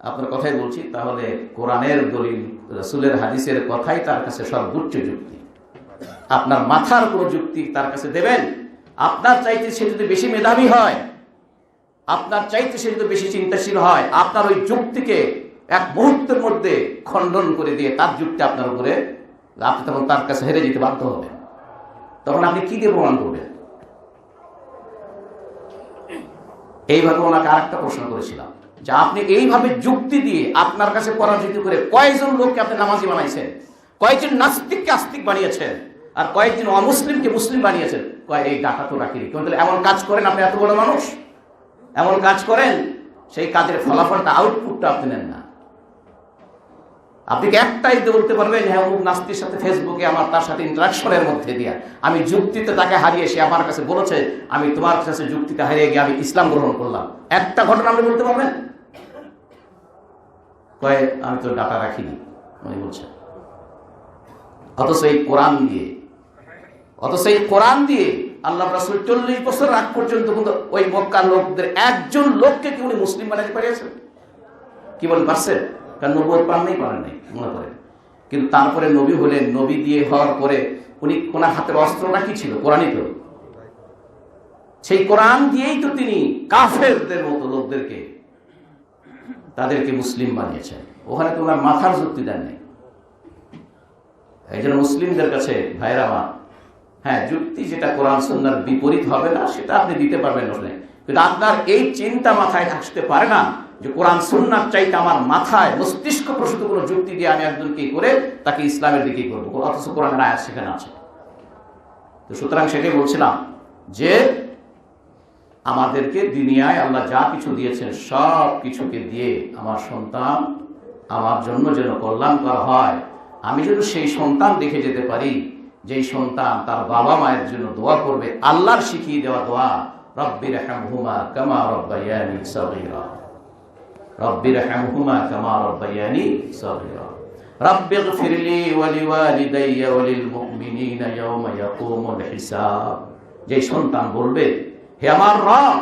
আপনার কথাই বলছি, তাহলে কোরআনের দলিল, রাসূলের হাদিসের কথাই তার কাছে সর্বোচ্চ যুক্তি। আপনার মাথার কোনো যুক্তি তার কাছে দেবেন? আপনার চাইতে সে যদি বেশি মেধাবী হয়, আপনার চাইতে সে যদি বেশি চিন্তাশীল হয়, আপনার ওই যুক্তিকে এক মুহূর্তের মধ্যে খণ্ডন করে দিয়ে তার যুক্তি আপনার উপরে, আপনি তখন তার কাছে হেরে যেতে বাধ্য হবেন। তখন আপনি কি দিয়ে প্রমাণ করবেন? এইভাবে ওনাকে আরেকটা প্রশ্ন করেছিলাম যে আপনি এইভাবে যুক্তি দিয়ে আপনার কাছে পরাজিত করে কয়জন লোককে আপনি নামাজি বানাইছেন, কয়েকজন নাস্তিককে আস্তিক বানিয়েছেন, আর কয়েকজন অমুসলিমকে মুসলিম বানিয়েছেন। এই ডাটা তো রাখি তাহলে এমন কাজ করেন আপনি, এত বড় মানুষ এমন কাজ করেন, সেই কাজের ফলাফলটা, আউটপুটটা আপনি নেন না। আপনি কি একটাই বলতে পারবেন যে হ্যাঁ অমুক নাস্তির সাথে ফেসবুকে আমার তার সাথে ইন্টারাকশনের মধ্যে দিয়ে আমি যুক্তিতে তাকে হারিয়ে, সে আমার কাছে বলেছে আমি তোমার কাছে যুক্তিতে হারিয়ে গিয়ে আমি ইসলাম গ্রহণ করলাম, একটা ঘটনা আপনি বলতে পারবেন? কয়ে আমি তো ডাটা রাখিনি উনি বলছেন। অথচ এই কোরআন দিয়ে আল্লাহ রাসূল 40 বছর আগ পর্যন্ত কিন্তু ওই মক্কার লোকদের একজন লোককে কি উনি মুসলিম বানাতে পারিয়েছেন? কি বলেন, পারছেন? কারণ নবুয়ত পান নাই মনে করেন। কিন্তু তারপরে নবী হলেন, নবী দিয়ে হওয়ার পরে উনি ওনার হাতের অস্ত্রটা কি ছিল? কোরআনই তো। সেই কোরআন দিয়েই তো তিনি কাফেরদের মতো লোকদেরকে তাদেরকে মুসলিম বানিয়েছেন। ওখানে তো ওনার মাথার যুক্তি দেন নেই। এই জন্য মুসলিমদের কাছে ভাইরা আমার, হ্যাঁ যুক্তি যেটা কোরআন সুন্নাহর বিপরীত হবে না সেটা আপনি দিতে পারবেন না, কিন্তু আপনার এই চিন্তা মাথায় আসতে পারে না যে কোরআন সুন্নাহর চাইতে আমার মাথায় মস্তিষ্ক প্রসূত কোনো যুক্তি দিয়ে আমি একজনকে করে তাকে ইসলামের দিকেই করবো, অথচ কোরআনের আয়াত সেখানে আছে। তো সুতরাং সেটাই বলছিলাম যে আমাদেরকে দুনিয়ায় আল্লাহ যা কিছু দিয়েছেন সব কিছুকে দিয়ে আমার সন্তান আমার জন্য যেন কল্যাণ করা হয়, আমি যেন সেই সন্তান দেখে যেতে পারি যেই সন্তান তার বাবা মায়ের জন্য দোয়া করবে, আল্লাহর শিখিয়ে দেওয়া দোয়া, রব্বিরহামহুমা কামা রব্বায়ানি সগীরা, রব্বিরহামহুমা কামা রব্বায়ানি সগীরা, রব্বিগফিরলি ওয়া লিওয়ালিদাইয়া ওয়া লিল মুমিনিনা ইয়াওমা ইয়াকুমুল হিসাব। যেই সন্তান বলবে হে আমার রব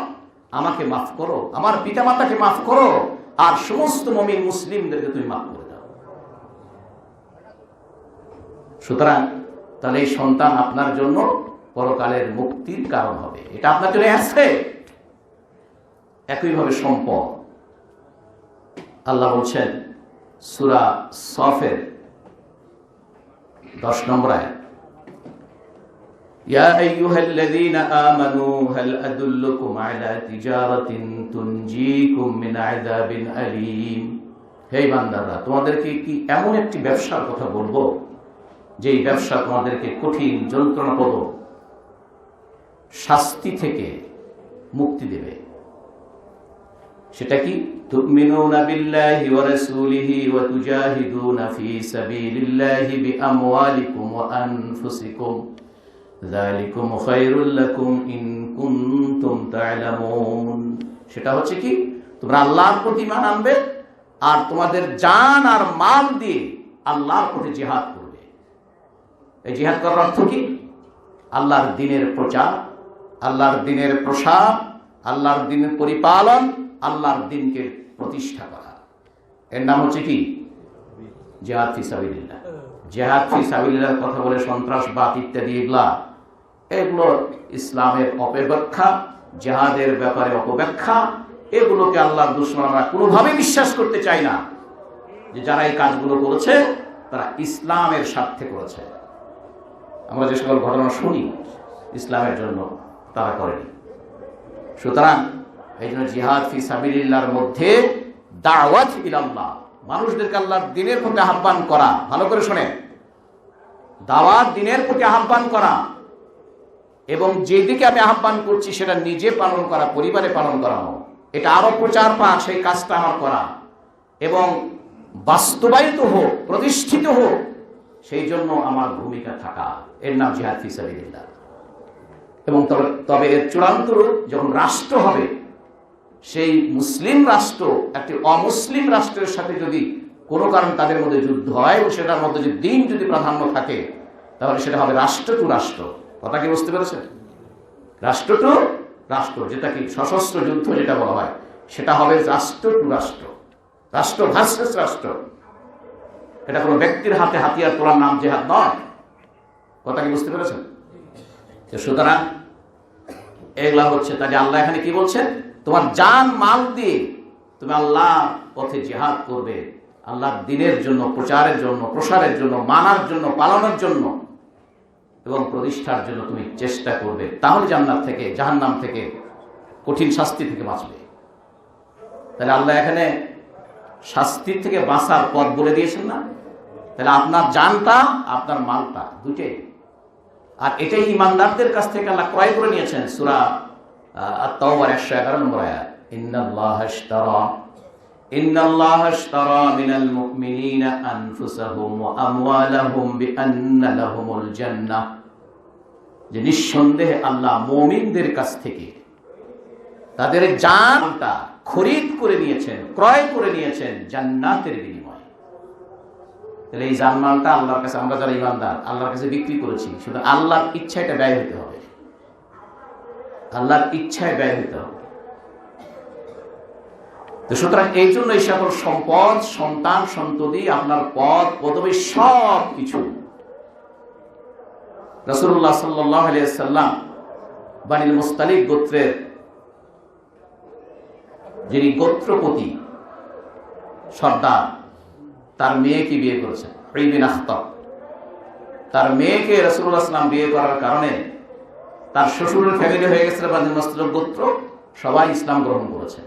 আমাকে মাফ করো, আমার পিতামাতাকে মাফ করো, আর সমস্ত মুমিন মুসলিমদেরকে তুমি মাফ করে দাও। সুতরাং তাহলে এই সন্তান আপনার জন্য পরকালের মুক্তির কারণ হবে, এটা আপনার জন্য আছে। একইভাবে সম্পদ, আল্লাহ বলছেন সূরা সফের 10 নম্বর আয়াত, ইয়া আইয়ুহাল্লাযীনা আমানু হাল আদুল্লুকুম আলা তিজারাতিন তুনজিকুম মিন আযাবিন আলীম। হে বান্দারা, তোমাদেরকে কি এমন একটি ব্যবসার কথা বলবো যেই ব্যবসা তোমাদেরকে কঠিন যন্ত্রণাপ্রদ শাস্তি থেকে মুক্তি দেবে। সেটা কি? তুমিনুনা বিল্লাহি ওয়া রাসূলিহি ওয়া তুজাহিদুনা ফি সাবিলিল্লাহি বিআমওয়ালিকুম ওয়া আনফুসিকুম যালিকুম খায়রুল লাকুম ইন কুনতুম তা'লামুন। সেটা হচ্ছে কি, তোমরা আল্লাহর প্রতি ঈমান আনবে আর তোমাদের জান আর মাল দিয়ে আল্লাহর পথে জিহাদ করবে। এই জিহাদ করার অর্থ কি? আল্লাহর দ্বীনের প্রচার, আল্লাহর দ্বীনের প্রসার, আল্লাহর দ্বীনের পরিপালন, আল্লাহর দ্বীনকে প্রতিষ্ঠা করা। এর নাম হচ্ছে কি? জিহাদ ফি সাবিলিল্লাহ। জিহাদ ফি সাবিলিল্লাহর কথা বলে সন্ত্রাসবাদ ইত্যাদি এগুলো ইসলামের অপব্যাখ্যা, জিহাদের ব্যাপারে অপব্যাখ্যা। এগুলোকে আল্লাহর দুশমন আমরা কোনোভাবেই বিশ্বাস করতে চাই না যে যারা এই কাজগুলো করেছে তারা ইসলামের স্বার্থে করেছে। আমরা যে সকল ঘটনা শুনি ইসলামের জন্য তারা করেনি। সুতরাং এই জন্য জিহাদ ফি সাবিলিল্লাহর মধ্যে দাওয়াত ইলাল্লাহ, মানুষদেরকে আল্লাহর দ্বীনের প্রতি আহ্বান করা। ভালো করে শুনে, দাওয়াত দ্বীনের প্রতি আহ্বান করা, এবং যেদিকে আমি আহ্বান করছি সেটা নিজে পালন করা, পরিবারে পালন করানো, এটা আরো প্রচার পাক, সেই কাজটা আমার করা এবং বাস্তবায়িত হোক, প্রতিষ্ঠিত হোক, সেই জন্য আমার ভূমিকা থাকা। এর নাম জিহাদ ফি সাবিলিল্লাহ। এবং তবে এর চূড়ান্ত রূপ যখন রাষ্ট্র হবে, সেই মুসলিম রাষ্ট্র একটি অমুসলিম রাষ্ট্রের সাথে যদি কোনো কারণ তাদের মধ্যে যুদ্ধ হয় এবং সেটার মধ্যে যদি দিন যদি প্রাধান্য থাকে, তাহলে সেটা হবে রাষ্ট্র টু রাষ্ট্র। কথা কি বুঝতে পেরেছেন? রাষ্ট্র টু রাষ্ট্র, যেটা কি সশস্ত্র যুদ্ধ যেটা বলা হয়, সেটা হবে রাষ্ট্র টু রাষ্ট্র, রাষ্ট্র ভার্সেস রাষ্ট্র। এটা কোনো ব্যক্তির হাতে হাতিয়ার তোলার নাম জিহাদ নয়। কথা কি বুঝতে পেরেছেন? সুতরাং এগুলা হচ্ছে, তাহলে আল্লাহ এখানে কি বলছেন? তোমার জান মাল দিয়ে তুমি আল্লাহর পথে জিহাদ করবে, আল্লাহর দ্বীনের জন্য, প্রচারের জন্য, প্রসারের জন্য, মানার জন্য, পালনের জন্য এবং প্রতিষ্ঠার জন্য তুমি চেষ্টা করবে। তাহলে জান্নাত থেকে, জাহান্নাম থেকে, কঠিন শাস্তি থেকে বাঁচবে। তাহলে আল্লাহ এখানে শাস্তির থেকে বাঁচার পথ বলে দিয়েছেন না? তাহলে আপনার জানটা আপনার মালটা দুইটাই। আর এটাই ইমানদারদের কাছ থেকে আল্লাহ ক্রয় করে নিয়েছেন। সূরা আত-তাওবার 111 নম্বর আয়াত, ইন্নাল্লাহা ইশতারা মিনাল মুমিনিনা আনফুসাহুম ওয়া আমওয়ালাহুম বিআন্না লাহুমুল জান্নাহ, যে নিঃসন্দেহে আল্লাহ মুমিনদের কাছ থেকে তাদের জানটা খরিদ করে নিয়েছেন, ক্রয় করে নিয়েছেন জান্নাতের বিনিময়ে। তাহলে এই জানমালটা আল্লাহর কাছে, আমরা যারা ইমানদার আল্লাহর কাছে বিক্রি করেছি, শুধু আল্লাহর ইচ্ছায় এটা ব্যয় হতে হবে, আল্লাহর ইচ্ছায় ব্যয় হতে হবে। তো সুতরাং এই জন্য এই সকল সম্পদ, সন্তান, সন্ততি, আপনার পদ পদবী সব কিছু রাসূলুল্লাহ সাল্লাল্লাহু আলাইহি ওয়াসাল্লাম বানিল মুস্তালিক গোত্রের যিনি গোত্রপতি সর্দার, তার মেয়েকে বিয়ে করেছেন, হুয়াই বিন আখতাব। তার মেয়েকে রাসূলুল্লাহ সাল্লাল্লাহু আলাইহি ওয়াসাল্লাম বিয়ে করার কারণে তার শ্বশুরের ফ্যামিলি হয়ে গেছিল বানিল মুস্তালিক গোত্র, সবাই ইসলাম গ্রহণ করেছে।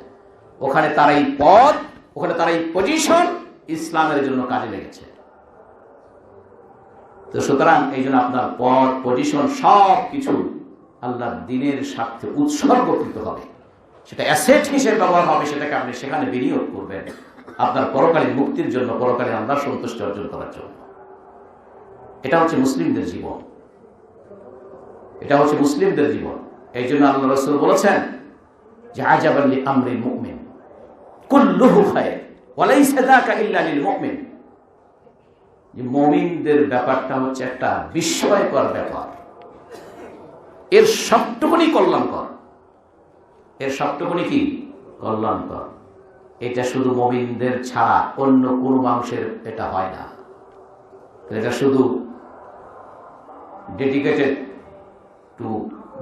ওখানে তার এই পদ, ওখানে তার এই পজিশন ইসলামের জন্য কাজে লেগেছে। তো সুতরাং এই জন্য আপনার পদ, পজিশন সব কিছু আল্লাহর দ্বীনের স্বার্থে উৎসর্গকৃত হবে, সেটা অ্যাসেট হিসেবে ব্যবহার হবে, সেটাকে আপনি সেখানে বিনিয়োগ করবেন আপনার পরকালীন মুক্তির জন্য, পরকালীন আল্লাহর সন্তুষ্টি অর্জন করার জন্য। এটা হচ্ছে মুসলিমদের জীবন, এটা হচ্ছে মুসলিমদের জীবন। এই জন্য আল্লাহ রাসূল বলেছেন যে আজাবান লি আমরিল মুমিন কুল্লুহু খায়র ওয়া লাইসা যাকা ইল্লা লিল মুমিন। যে মুমিনদের ব্যাপারটা হচ্ছে একটা বিস্ময়কর ব্যাপার, এর সবটুকুনি কল্যাণকর, এর সবটুকুনি কি কল্যাণকর। এটা শুধু মুমিনদের ছাড়া অন্য কোন মানুষের এটা হয় না, এটা শুধু ডেডিকেটেড টু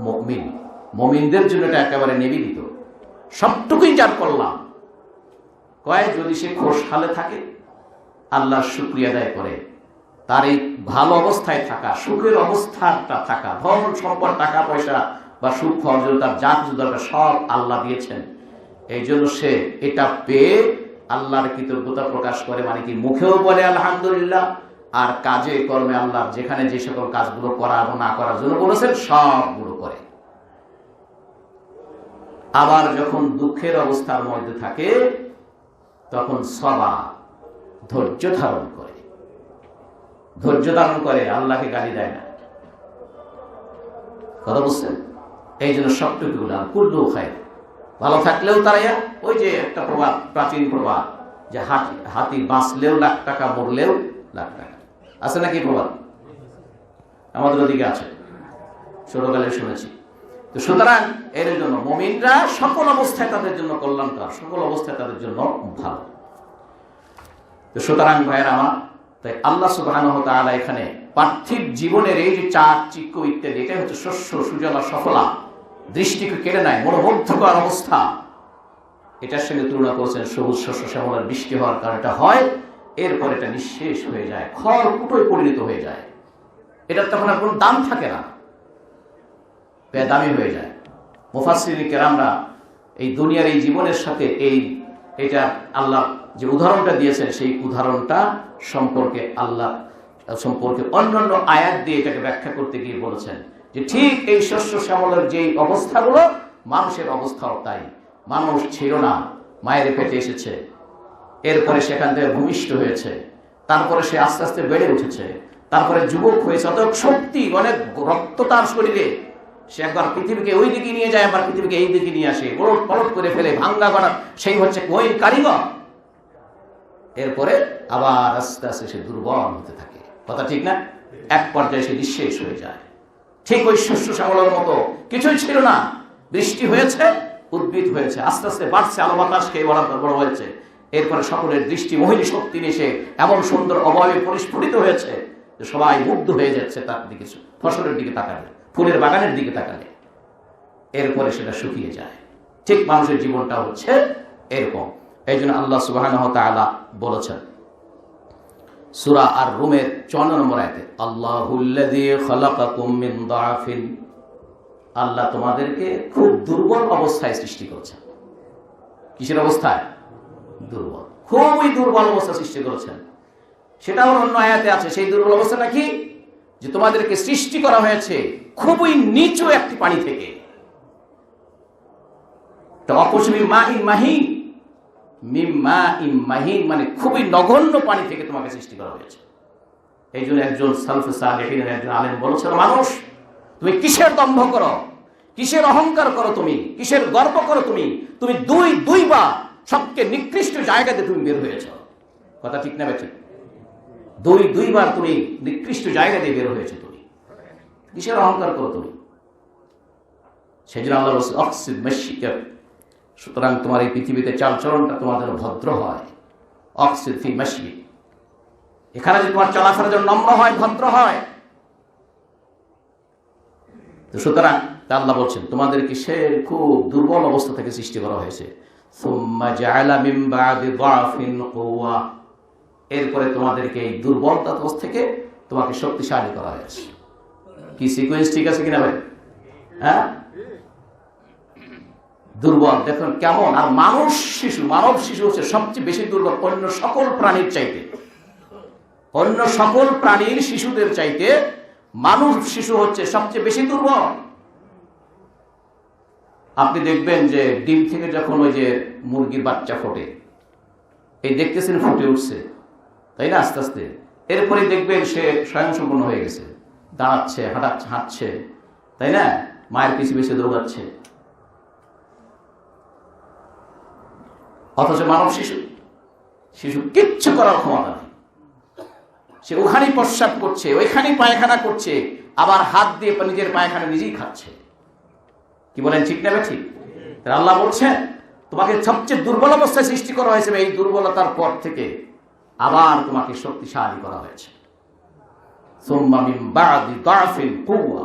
মুমিন, মুমিনদের জন্য এটা একেবারে নিবেদিত। সবটুকুই যার কল্যাণ। কয় যদি সে খোশহালে থাকে, আল্লাহর শুকরিয়া আদায় করে, তার এই ভালো অবস্থায় থাকা, সুখের অবস্থাটা থাকা, ধন সম্পদ, টাকা পয়সা বা সুখ অর্জন, তার যা কিছু দরকার সব আল্লাহ দিয়েছেন, এই জন্য সে এটা পেয়ে আল্লাহর কৃতজ্ঞতা প্রকাশ করে, মানে কি মুখেও বলে আলহামদুলিল্লাহ, আর কাজে কর্মে আল্লাহ যেখানে যে সকল কাজগুলো করা এবং না করার জন্য বলেছেন সবগুলো করে। আবার যখন দুঃখের অবস্থার মধ্যে থাকে তখন সবা, ধৈর্য ধারণ করে, ধৈর্য ধারণ করে, আল্লাহকে গালি দেয় না। কথা বুঝছেন? এই জন্য সবটুকু কুল্লু খায়। ভালো থাকলেও তারা, ওই যে একটা প্রবাদ, প্রাচীন প্রবাদ, যে হাতি বাঁচলেও লাখ টাকা, মরলেও লাখ টাকা, আছে নাকি প্রবাদ? আমাদের ওদিকে আছে, ছোটকালে শুনেছি। তো সুতরাং এর জন্য মুমিনরা সকল অবস্থায় তাদের জন্য কল্যাণকর, সকল অবস্থায় তাদের জন্য ভালো। তো সুতরাং ভাইয়ের আমার, তাই আল্লাহ সুবহানাহু ওয়া তাআলা এখানে পার্থিব জীবনের এই যে চাকচিক্য ইত্যাদি, এটাই হচ্ছে শস্য সুজলা সফলা, দৃষ্টিকে কেড়ে নেয়, মনোমুগ্ধকর অবস্থা, এটার সঙ্গে তুলনা করেছেন সবুজ শস্য শ্যামলার বৃষ্টি হওয়ার কারণে এটা হয়, এরপর এটা নিঃশেষ হয়ে যায়, খড়কুটোয় পরিণত হয়ে যায়, এটার তখন আর কোনো দাম থাকে না, বেদামি হয়ে যায়। মুফাসসিরিন কেরামরা এই দুনিয়ার এই জীবনের সাথে এটা আল্লাহ যে উদাহরণটা দিয়েছেন, সেই উদাহরণটা সম্পর্কে আল্লাহ সম্পর্কে অন্যান্য আয়াত দিয়ে এটাকে ব্যাখ্যা করতে গিয়ে বলেছেন যে ঠিক এই শস্য শ্যামলের যে অবস্থাগুলো, মানুষের অবস্থাও তাই। মানুষ ছিল না, মায়ের পেটে এসেছে, এরপরে সেখান থেকে ভূমিষ্ঠ হয়েছে, তারপরে সে আস্তে আস্তে বেড়ে উঠেছে, তারপরে যুবক হয়েছে, অত শক্তি, অনেক রক্ত তার শরীরে, সে একবার পৃথিবীকে ওই দিকে নিয়ে যায়, আবার পৃথিবীকে এই দিকে নিয়ে আসে, ওলট পালট করে ফেলে, ভাঙ্গা গড়া, সেই হচ্ছে কোহিন কারিগর। এরপরে আবার আস্তে আস্তে সে দুর্বল হতে থাকে, কথা ঠিক না? এক পর্যায়ে সে নিঃশেষ হয়ে যায়। ঠিক ওই শস্য শ্যামলের মতো কিছুই ছিল না, বৃষ্টি হয়েছে, উদ্ভিদ হয়েছে, আস্তে আস্তে বাড়ছে, আলো বাতাস খেয়ে বড় হয়েছে, এরপরে সকলের দৃষ্টি মোহিনী শক্তি এসে এমন সুন্দর অবয়বে পরিস্ফুটিত হয়েছে যে সবাই মুগ্ধ হয়ে যাচ্ছে তার দিকে, ফসলের দিকে তাকালে, ফুলের বাগানের দিকে তাকালে, এরপরে সেটা শুকিয়ে যায়। ঠিক মানুষের জীবনটা হচ্ছে এরকম। এই জন্য আল্লাহ সুবহানাহু ওয়া তাআলা বলেছেন সূরা আর-রুমের 54 নম্বর আয়াতে, আল্লাহুল্লাযী খালাকাকুম মিন দাআফিন, আল্লাহ তোমাদেরকে খুব দুর্বল অবস্থায় সৃষ্টি করেছেন। কিসের অবস্থায়? দুর্বল, খুবই দুর্বল অবস্থা সৃষ্টি করেছেন। সেটা অন্য আয়াতে আছে। সেই দুর্বল অবস্থাটা কি? যে তোমাদেরকে সৃষ্টি করা হয়েছে খুবই নিচু একটি পানি থেকে। মানে খুবই নগণ্য পানি থেকে তোমাকে সৃষ্টি করা হয়েছে। এই জন্য একজন সালফে সালেহিনের একজন আলেম বলেছিল, মানুষ তুমি কিসের দম্ভ করো, কিসের অহংকার করো, তুমি কিসের গর্ব করো, তুমি দুইবার সবচেয়ে নিকৃষ্ট জায়গাতে তুমি বের হয়েছ। কথা ঠিক না বেঠিক? দুইবার তুমি নিকৃষ্ট জায়গা দিয়ে বের হয়েছে, তুমি কিসের অহংকার করো তুমি? সেই জন্য আল্লাহ বলছে অক্সিদ মেশিকা, সুতরাং তোমার এই পৃথিবীতে চালচলনটা তোমার যেন ভদ্র হয়। অক্সিদ ফি মেশি, এখানে যে তোমার চলাফেরা যেন নম্র হয়, ভদ্র হয়। তো সুতরাং আল্লাহ বলছেন তোমাদেরকে সে খুব দুর্বল অবস্থা থেকে সৃষ্টি করা হয়েছে। সুম্মা জাআলা মিন বাদি দাফিন কুওয়া, এরপরে তোমাদেরকে এই দুর্বলতা থেকে তোমাকে শক্তিশালী করা হয়েছে। কি সিকোয়েন্স ঠিক আছে কিনা ভাই? হ্যাঁ, দুর্বল দেখুন কেমন। আর মানব শিশু হচ্ছে সবচেয়ে বেশি দুর্বল অন্য সকল প্রাণীর চাইতে। অন্য সকল প্রাণীর শিশুদের চাইতে মানব শিশু হচ্ছে সবচেয়ে বেশি দুর্বল। আপনি দেখবেন যে ডিম থেকে যখন ওই যে মুরগির বাচ্চা ফোটে, এই দেখতেছেন ফুটে উঠছে, তাই না? আস্তে আস্তে এরপরে দেখবেন সে স্বয়ংসম্পূর্ণ হয়ে গেছে, দাঁড়াচ্ছে, হাঁটছে, তাই না? মায়ের পিছু পিছু দৌড়াচ্ছে। অথচ মানব শিশু কিচ্ছু করার ক্ষমতা নেই। সে ওখানেই প্রস্রাব করছে, ওইখানেই পায়খানা করছে, আবার হাত দিয়ে নিজের পায়খানা নিজেই খাচ্ছে। কি বলেন, ঠিক না ঠিক? আল্লাহ বলছেন তোমাকে সবচেয়ে দুর্বল অবস্থায় সৃষ্টি করা হয়েছে, এই দুর্বলতার পর থেকে আবার তোমাকে শক্তিশালী করা হয়েছে। সুম্মা মিন বাদি দাফিন কুওয়া,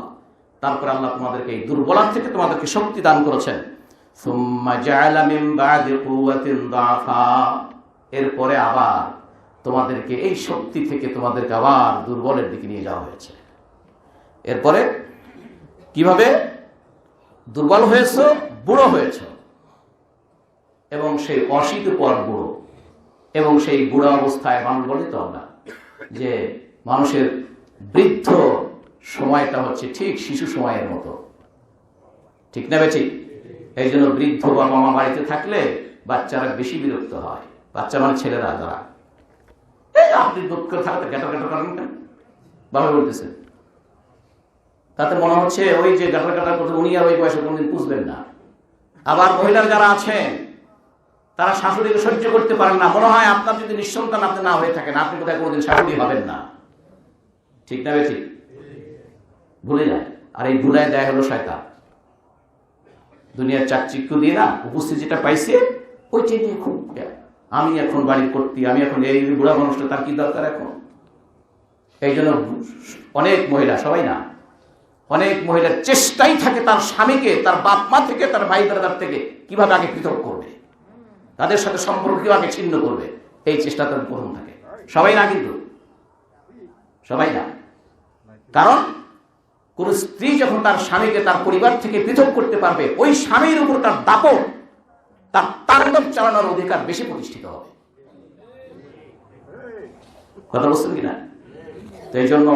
তারপর আল্লাহ তোমাদেরকে এই দুর্বলতা থেকে তোমাদেরকে শক্তি দান করেছেন। সুম্মা জাআলা মিন বাদি কুওয়াতিন দাফা, এরপরে আবার তোমাদেরকে এই শক্তি থেকে তোমাদেরকে আবার দুর্বলের দিকে নিয়ে যাওয়া হয়েছে। এরপরে কিভাবে দুর্বল হয়েছ? বুড়ো হয়েছ, এবং সেই অশীত পর বুড়ো, এবং সেই বুড়ো অবস্থায় মানুষ বলে তো আমরা যে মানুষের বৃদ্ধ সময়টা হচ্ছে ঠিক শিশু সময়ের মতো, ঠিক না বেঠিক? এই জন্য বৃদ্ধ বাবা মা বাড়িতে থাকলে বাচ্চারা বেশি বিরক্ত হয়। বাচ্চা মানে ছেলেরা, যারা এই আপনি দুঃখ করে থাকতে গ্যাটার করেন কেন বাবা বলতেছেন, তাতে মনে হচ্ছে ওই যে গ্যাটার করতে উনি আর ওই বয়সে কোনদিন বুঝবেন না। আবার মহিলার যারা আছেন তারা শাশুড়িকে সহ্য করতে পারেন না, মনে হয় আপনার যদি নিঃসন্তান আপনি না হয়ে থাকেন আপনি কোথায় কোনোদিন শাশুড়ি হবেন না, ঠিক না বেঠিক? ভুলে যায়। আর এই ভুলায় দেয় হলো শয়তান। দুনিয়ার চাকচিক্য দিয়ে না উপস্থিত যেটা পাইছে ওইটাই নিয়ে খুব, আমি এখন বাড়ির করতে, আমি এখন এই বুড়া মানুষটা, তার কি দরকার এখন? এই জন্য অনেক মহিলা, সবাই না, অনেক মহিলার চেষ্টাই থাকে তার স্বামীকে তার বাপ মা থেকে, তার ভাই ব্রাদার থেকে কিভাবে আগে পৃথক করবে, তাদের সাথে সম্পর্ক কিভাবে ছিন্ন করবে, এই চেষ্টা তার প্রথম থাকে। সবাই না, কিন্তু সবাই না। কারণ কোন স্ত্রী যখন তার স্বামীকে তার পরিবার থেকে পৃথক করতে পারবে, ওই স্বামীর উপর তার দাপট, তার তাণ্ডব চালানোর অধিকার বেশি প্রতিষ্ঠিত হবে। কথা বলছেন কিনা? তো এই জন্য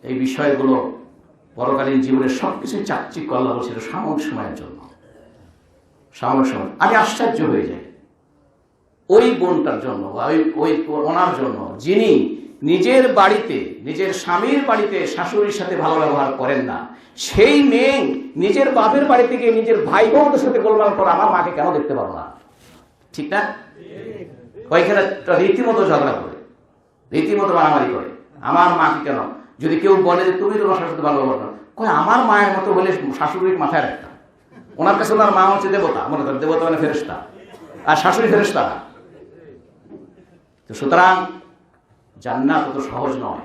এই বিষয়গুলো পরকালীন জীবনের সবকিছু চাকচিক্য আল্লাহ বলছিল সাময়িক সময়ের জন্য, সাময়িক সময়। আমি আশ্চর্য হয়ে যাই ওই বোনটার জন্য, ওই ওনার জন্য যিনি নিজের বাড়িতে, নিজের স্বামীর বাড়িতে শাশুড়ির সাথে ভালো ব্যবহার করেন না, সেই মেয়ে নিজের বাপের বাড়িতে গিয়ে নিজের ভাই বোনদের সাথে গোলমাল করে, আমার মাকে কেন দেখতে পারো না, ঠিক না? ওইখানে রীতিমতো ঝগড়া করে, রীতিমতো মারামারি করে, আমার মাকে কেন? যদি কেউ বলে যে তুমি তোমার শাশুড়ি ভালো ব্যবহার করো, কই আমার মায়ের মতো বলে শাশুড়ির মাথায় রাখতা। ওনার কাছে ওনার মা হচ্ছে দেবতা, মনে করেন দেবতা মানে ফেরেশতা, আর শাশুড়ি ফেরেশতা না। তো সুতরাং জান্নাত অত সহজ নয়,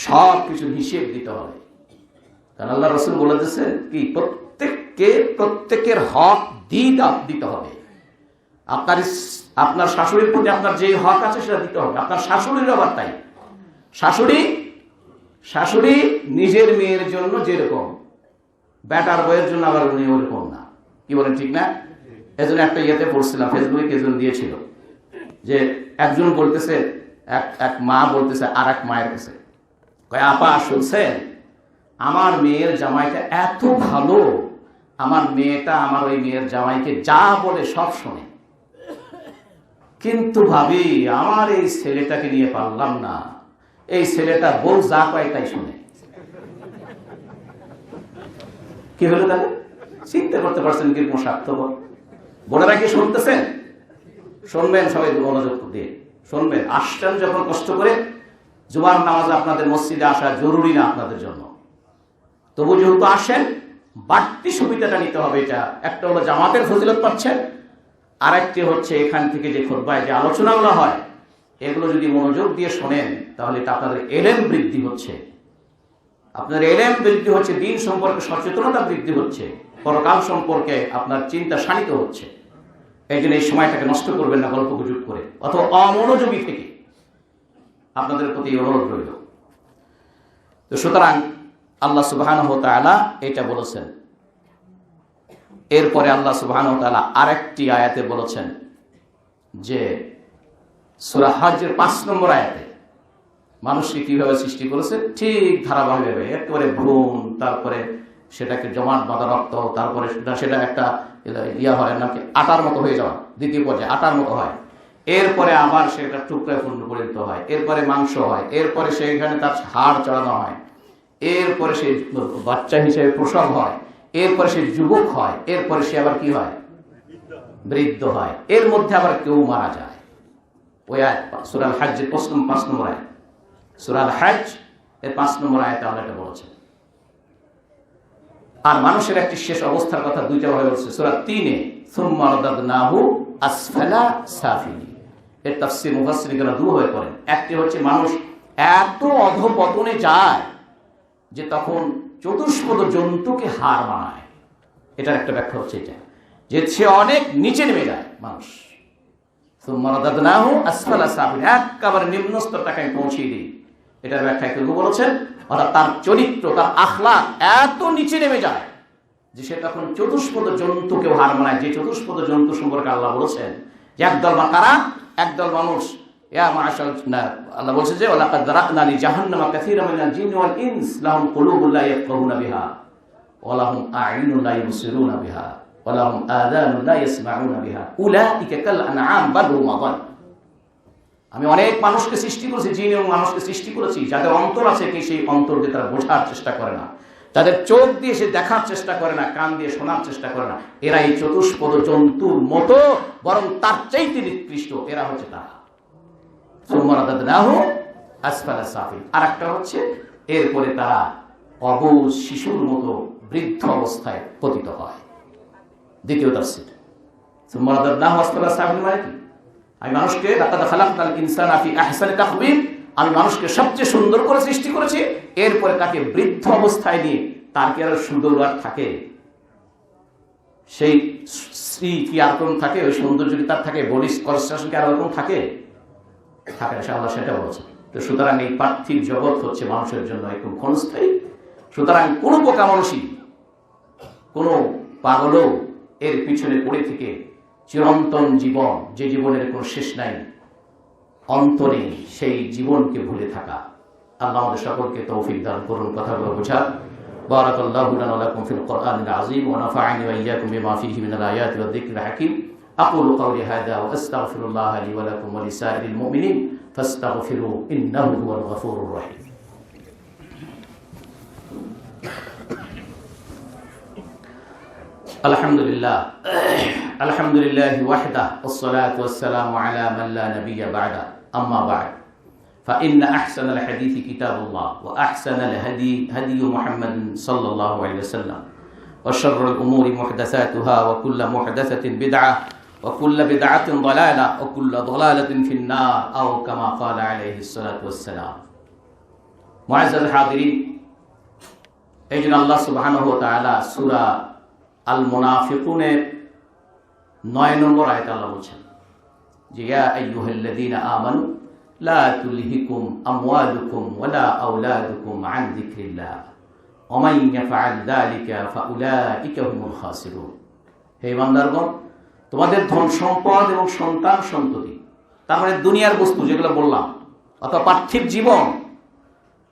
সব কিছু হিসেব দিতে হবে। কারণ আল্লাহ রাসূল বলে দিয়েছেন কি, প্রত্যেকের হক দিতে হবে। আপনার শাশুড়ির প্রতি আপনার যে হক আছে সেটা দিতে হবে। আপনার শাশুড়ির আবার তাই, শাশুড়ি নিজের মেয়ের জন্য যেরকম, বেটার বইয়ের জন্য আবার উনি ওরকম না। কি বলেন, ঠিক না? এজন্য একটা ইয়েতে পড়ছিলাম, ফেসবুকে একজন দিয়েছিল যে একজন বলতেছে এক মা বলতেছে আর এক মায়ের কাছে, কয় আপা শুনছেন, আমার মেয়ের জামাইটা এত ভালো, আমার মেয়েটা আমার ওই মেয়ের জামাইকে যা বলে সব শোনে, কিন্তু ভাবি আমার এই ছেলেটাকে নিয়ে পারলাম না, এই ছেলেটা বউ যা কয় তাই শোনে। কি হলো তাহলে? চিন্তা করতে পারছেন কিরকম স্বার্থপর? বোনেরা কি শুনতেছেন? শুনবেন, সবাই মনোযোগ দিয়ে শুনবেন। আসছেন যখন কষ্ট করে, জুমার নামাজে আপনাদের মসজিদে আসা জরুরি না আপনাদের জন্য, তবু যেহেতু আসেন বাড়তি সুবিধাটা নিতে হবে। এটা একটা হলো জামাতের ফজিলত পাচ্ছেন, আর একটি হচ্ছে এখান থেকে যে খুতবায় যে আলোচনাগুলো হয় এগুলো যদি মনোযোগ দিয়ে শোনেন তাহলে এটা আপনাদের এলেম বৃদ্ধি হচ্ছে, আপনার এলেম বৃদ্ধি হচ্ছে, দিন সম্পর্কে সচেতনতা বৃদ্ধি হচ্ছে, পরকাল সম্পর্কে আপনার চিন্তা শানিত হচ্ছে। এই জন্য এই সময়টাকে নষ্ট করবেন না গল্প গুজব করে অথবা অমনোযোগী থেকে, আপনাদের প্রতি অনুরোধ রইল। তো সুতরাং আল্লাহ সুবহানাহু ওয়া তাআলা এটা বলেছেন। এরপরে আল্লাহ সুবহানাহু ওয়া তাআলা আরেকটি আয়াতে বলেছেন যে সূরা হজ্জের 5 নম্বর আয়াতে মানুষকে কিভাবে সৃষ্টি করেছে, ঠিক ধারাবাহিকভাবে একেবারে ভ্রূণ, তারপরে সেটাকে জমাট বাঁধা রক্ত, তারপরে সেটা একটা ইয়া হয় নাকি আটার মতো হয়ে যাওয়া, দ্বিতীয় পর্যায়ে আটার মতো হয়, এরপরে আবার সেটা টুকরায় পরিণত হয়, এরপরে মাংস হয়, এরপরে সেইখানে তার হাড় চড়ানো হয়, এরপরে সে বাচ্চা হিসেবে প্রসব হয়, এরপরে সে যুবক হয়, এরপরে সে আবার কি হয়, বৃদ্ধ হয়, এর মধ্যে আবার কেউ মারা যায়। ওই সূরা আল হজ্জের 5 নম্বর আয়াত, সূরা আল হজ্জ এর 5 নম্বর আয়াতে আল্লাহ এটা বলেছেন। আর মানুষের একটি শেষ অবস্থার কথা দুইটা ভাবে বলছে সূরা 3-এ, সুম্মা রাদাদনাহু আসফালা সাফিলিন। এর তাফসীর মুফাসসিরগণ দুভাবে করেন। একটি হচ্ছে মানুষ এত অধঃপতনে যায় যে তখন চতুষ্পদ জন্তুকে হার মানায়, এটার একটা ব্যাখ্যা হচ্ছে এটা, যে সে অনেক নিচে নেমে যায় মানুষ। সুম্মা রাদাদনাহু আসফালা সাফিলিন, একেবারে নিম্ন স্তরটাকে পৌঁছিয়ে দিই, এটার ব্যাখ্যা কেউ বলেছেন অর্থাৎ তার চরিত্র, তার আখলাক এত নিচে নেমে যায় যে সে তখন চতুষ্পদ জন্তুকেও হার মানায়। যে চতুষ্পদ জন্তু সম্পর্কে আল্লাহ বলেছেন যে একদল বা কারা, একদল মানুষ, আল্লাহ বলছে যে ওয়ালাকাদ যারা'না লিজাহান্নামা কাসীরাম মিনাল জিন্নি ওয়াল ইনস লাহুম কুলুবুন লা ইয়াফকাহুনা বিহা ওয়া লাহুম আ'ইনুন লা ইবসিরুনা বিহা ওয়া লাহুম আযানুন লা ইয়াসমাউনা বিহা উলাইকা কাল আনআম বাল হুম আযাল। আমি অনেক মানুষকে সৃষ্টি করেছি, জিন এবং মানুষকে সৃষ্টি করেছি, যাদের অন্তর আছে কি সেই অন্তর দিয়ে তারা বোঝার চেষ্টা করে না, তাদের চোখ দিয়ে সে দেখার চেষ্টা করে না, কান দিয়ে শোনার চেষ্টা করে না, এরা এই চতুষ্পদ জন্তুর মতো, বরং তার চাইতে নিকৃষ্ট, এরা হচ্ছে তারা। আর একটা হচ্ছে এরপরে তারা অবুঝ শিশুর মতো বৃদ্ধ অবস্থায় পতিত হয়। দ্বিতীয় তাফসীর মানে কি, আমি মানুষকে লাকাদ খালাকনাল ইনসানা ফি আহসানি তাকওয়িম, আমি মানুষকে সবচেয়ে সুন্দর করে সৃষ্টি করেছি, এরপরে তাকে বৃদ্ধ অবস্থায় নিয়ে তার কি আর সুন্দর আর থাকে, সেই স্ত্রী কি আর কোন থাকে, ওই সৌন্দর্য কি তার থাকে, বডি কনস্ট্রাকশন কি আর ওরকম থাকে থাকে না, আল্লাহ সেটা বলেছে। তো সুতরাং এই পার্থিব জগৎ হচ্ছে মানুষের জন্য একদম ক্ষণস্থায়ী। সুতরাং কোনো পোকা মানুষই, কোনো পাগলও এর পিছনে পড়ে থেকে চিরন্তন জীবন, যে জীবনের কোনো শেষ নাই, অন্ত নেই, সেই জীবনকে ভুলে থাকা। আল্লাহ আমাদের সকলকে তৌফিক দান করুন কথাগুলো বোঝার। বারাকাল্লাহু লানা ওয়া লাকুম ফিল কুরআনিল আযীম ওয়া নাফা'নি ওয়া ইয়্যাকুম বিমা ফীহি মিনাল আয়াতি ওয়াদ যিকরিল হাকীম। আকুলু কওলি হাযা ওয়া আস্তাগফিরুল্লাহ লি ওয়া লাকুম ওয়া লিসাইরিল মুমিনিন ফাস্তাগফিরু ইন্নাহু হুয়াল গফুরুর রহিম। আলহামদুলিল্লাহ আলহামদুলিল্লাহি ওয়াহদা ওয়াসসালাতু ওয়াসসালামু আলা মান লা নাবিয়্যা বা'দা আম্মা বা'দ فإن أحسن الحديث كتاب الله وأحسن الهدي هدي محمد صلى الله عليه وسلم وشر الأمور محدثاتها وكل محدثة بدعة وكل بدعة ضلالة وكل ضلالة في النار أو كما قال عليه الصلاة والسلام. معزز الحاضرين, أجل الله سبحانه وتعالى سورة المنافقون 9 নম্বর আয়াত আল্লাহ বলছেন যে ইয়া আইয়ুহাল্লাযীনা আমানু লা তুলহিকুম আমওয়ালুকুম ওয়ালা আওলাদুকুম আন যিকরিল্লাহ ওয়া মান ইয়াফআল যালিকা ফাউলাইকা হুমুল খাসিরুন। হে ইমানদারগণ, তোমাদের ধন সম্পদ এবং সন্তান সন্ততি, তার মানে দুনিয়ার বস্তু যেগুলো বললাম, অথবা পার্থিব জীবন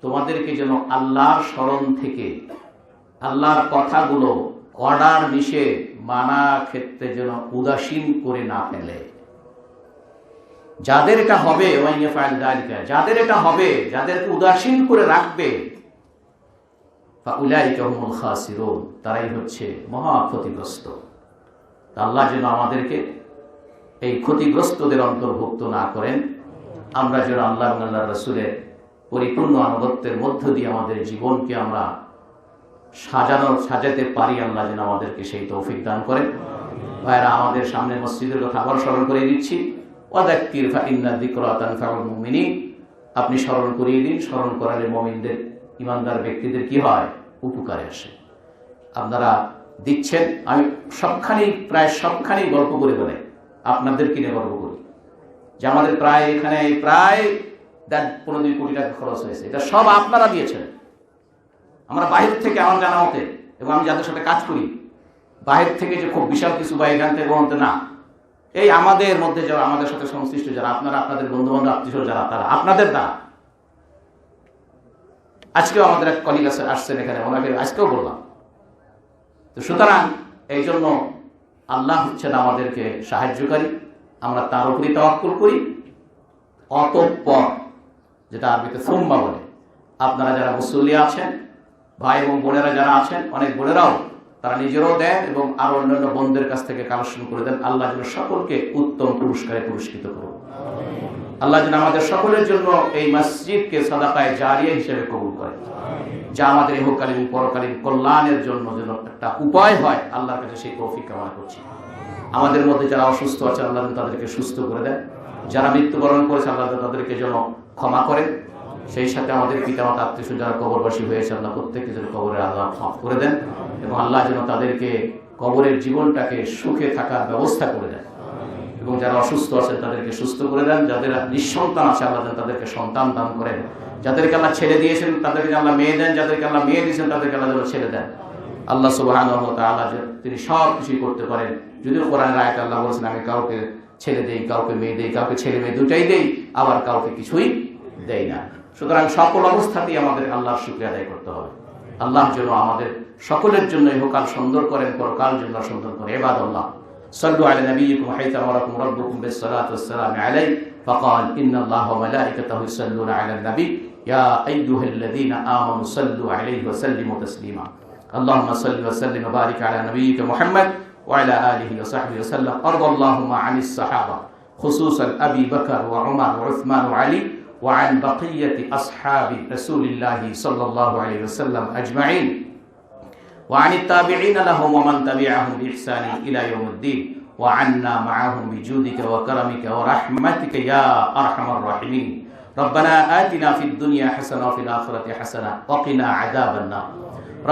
তোমাদেরকে যেন আল্লাহর স্মরণ থেকে আল্লাহর কথাগুলো অর্ডার নিষেধ মানা ক্ষেত্রে যেন উদাসীন করে না ফেলে। যাদের এটা হবে, যাদের এটা হবে, যাদেরকে উদাসীন করে রাখবে, তারাই হচ্ছে মহা ক্ষতিগ্রস্ত। আল্লাহ যেন আমাদেরকে এই ক্ষতিগ্রস্তদের অন্তর্ভুক্ত না করেন। আমরা যেন আল্লাহ এবং আল্লাহ রাসূলের পরিপূর্ণ আনুগত্যের মধ্য দিয়ে আমাদের জীবনকে আমরা সাজাতে পারি। আল্লাহ যেন আমাদেরকে সেই তৌফিক দান করেন। ভাইরা, আমাদের সামনে মসজিদের কথা আবার স্মরণ করে দিচ্ছি। ওয়াযাক্কির ফাইন্না যিকরা তানফাউল মুমিনিন। আপনি স্মরণ করিয়ে দিন, স্মরণ করালে মুমিনদের, ইমানদার ব্যক্তিদের কি হয়? উপকারে আসে। আপনারা দিচ্ছেন, আমি প্রায় সবখানেই গল্প করে বলে আপনাদের কিনে গল্প করি যে আমাদের প্রায় এখানে প্রায় 15-2 কোটি টাকা খরচ হয়েছে। এটা সব আপনারা দিয়েছেন। আমরা বাহির থেকে, আমার জানা মতে এবং আমি যাদের সাথে কাজ করি, বাহির থেকে যে খুব বিশাল কিছু বা এখান থেকে বলতে না, এই আমাদের মধ্যে যারা আমাদের সাথে সংশ্লিষ্ট যারা, আপনারা, আপনাদের বন্ধু বান্ধব, আত্মীয় যারা, তারা আপনাদের দ্বারা। আজকেও আমাদের এক কলিগ আসছেন এখানে, ওনাকে আজকেও বললাম। তো সুতরাং এই জন্য আল্লাহ হচ্ছেন আমাদেরকে সাহায্যকারী, আমরা তার উপরই তাওয়াক্কুল করি। অতঃপর, যেটা আরবিতে সুম্মা বলে, আপনারা যারা মুসল্লি আছেন, ভাই এবং বোনেরা যারা আছেন, অনেক বোনেরাও তারা নিজেরাও দেন এবং আরো অন্যান্য বোনদের কাছ থেকে কালেকশন করে দেন। আল্লাহ যেন সকলকে উত্তম পুরস্কারে পুরস্কৃত করুন। আল্লাহ যেন আমাদের সকলের জন্য এই মসজিদকে সাদাকায়ে জারিয়া হিসেবে কবুল করে, যা আমাদের ইহকালীন পরকালীন কল্যাণের জন্য যেন একটা উপায় হয়। আল্লাহর কাছে সেই তৌফিক কামনা করছি। আমাদের মধ্যে যারা অসুস্থ আছে, আল্লাহ তাদেরকে সুস্থ করে দেন। যারা মৃত্যুবরণ করেছে, আল্লাহ তাদেরকে যেন ক্ষমা করেন। সেই সাথে আমাদের পিতামাতা, আত্মীয় যারা কবরবাসী হয়েছে, আল্লাহ প্রত্যেককে যেন কবরের আযাব মাফ করে দেন এবং আল্লাহ যেন তাদেরকে কবরের জীবনটাকে সুখে থাকার ব্যবস্থা করে দেন। এবং যারা অসুস্থ আছে তাদেরকে সুস্থ করে দেন। যাদের নিঃসন্তান আছে, আল্লাহ তাদেরকে সন্তান দান করেন। যাদেরকে আল্লাহ ছেড়ে দিয়েছেন তাদেরকে আল্লাহ মেয়ে দেন। যাদেরকে আল্লাহ মেয়ে দিয়েছেন তাদেরকে আল্লাহ যেন ছেড়ে দেন। আল্লাহ সুবহানাহু ওয়া তাআলা তিনি সব কিছুই করতে পারেন। যদিও কোরআনের আয়াতে আল্লাহ বলেছেন, আমি কাউকে ছেড়ে দেই, কাউকে মেয়ে দেই, কাউকে ছেলে মেয়ে দুটাই দেই, আবার কাউকে কিছুই দেই না। সুতরাং সকল অবস্থাতেই আমাদের আল্লাহর শুকরিয়া আদায় করতে হবে। আল্লাহ যেন আমাদের সকলের জন্য ইহকাল সুন্দর করেন, পরকাল যেন সুন্দর করেন। ইবাদাল্লাহ, সাল্লু আলা নাবিয়্যিকুম হাইথা ওয়ারাকুম রাব্বুকুম বিস-সালাতি ওয়াস-সালামু আলাইহি ফাকাল ইন্নাল্লাহা ওয়া মালাইকাতাহু ইউসাল্লুনা আলান নাবী ইয়া আইয়ুহাল্লাযীনা আমানু সাল্লু আলাইহি ওয়া সাল্লিমু তাসলিমা। আল্লাহুম্মা সাল্লি ওয়া সাল্লিম ওয়া বারিক আলা নাবিয়্যিকা মুহাম্মদ ওয়া আলা আলিহি ওয়া সাহবিহি ওয়া সাল্লাম। আরদাল্লাহুম্মা আনিস সাহাবা খুসুসান আবী বকর ওয়া উমর ওয়া উসমান ওয়া আলী وعن بقية أصحاب رسول الله صلى الله عليه وسلم أجمعين وعن التابعين لهم ومن تبعهم بإحسان إلى يوم الدين وعنا معهم بجودك وكرمك ورحمتك يا أرحم الراحمين. ربنا آتنا في الدنيا حسنة وفي الآخرة حسنة وقنا عذاب النار.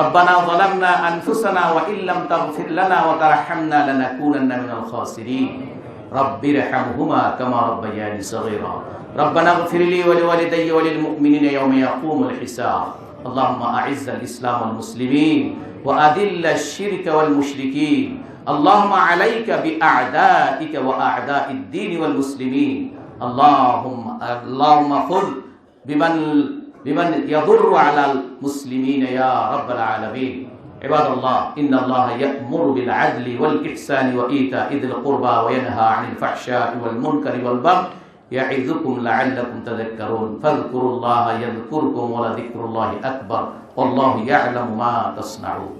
ربنا ظلمنا أنفسنا وإن لم تغفر لنا وترحمنا لنكونن من الخاسرين. رب ارحمهما كما ربياني صغيرا. ربنا اغفر لي ولوالدي وللمؤمنين يوم يقوم الحساب. اللهم أعز الإسلام والمسلمين وأذل الشرك والمشركين. اللهم عليك بأعدائك وأعداء الدين والمسلمين. اللهم خذ بمن يضر على المسلمين يا رب العالمين. عباد الله، إن الله يأمر بالعدل والإحسان وإيتاء ذي القربى وينهى عن الفحشاء والمنكر والبغي يعظكم لعلكم تذكرون. فاذكروا الله يذكركم ولذكر الله أكبر والله يعلم ما تصنعون.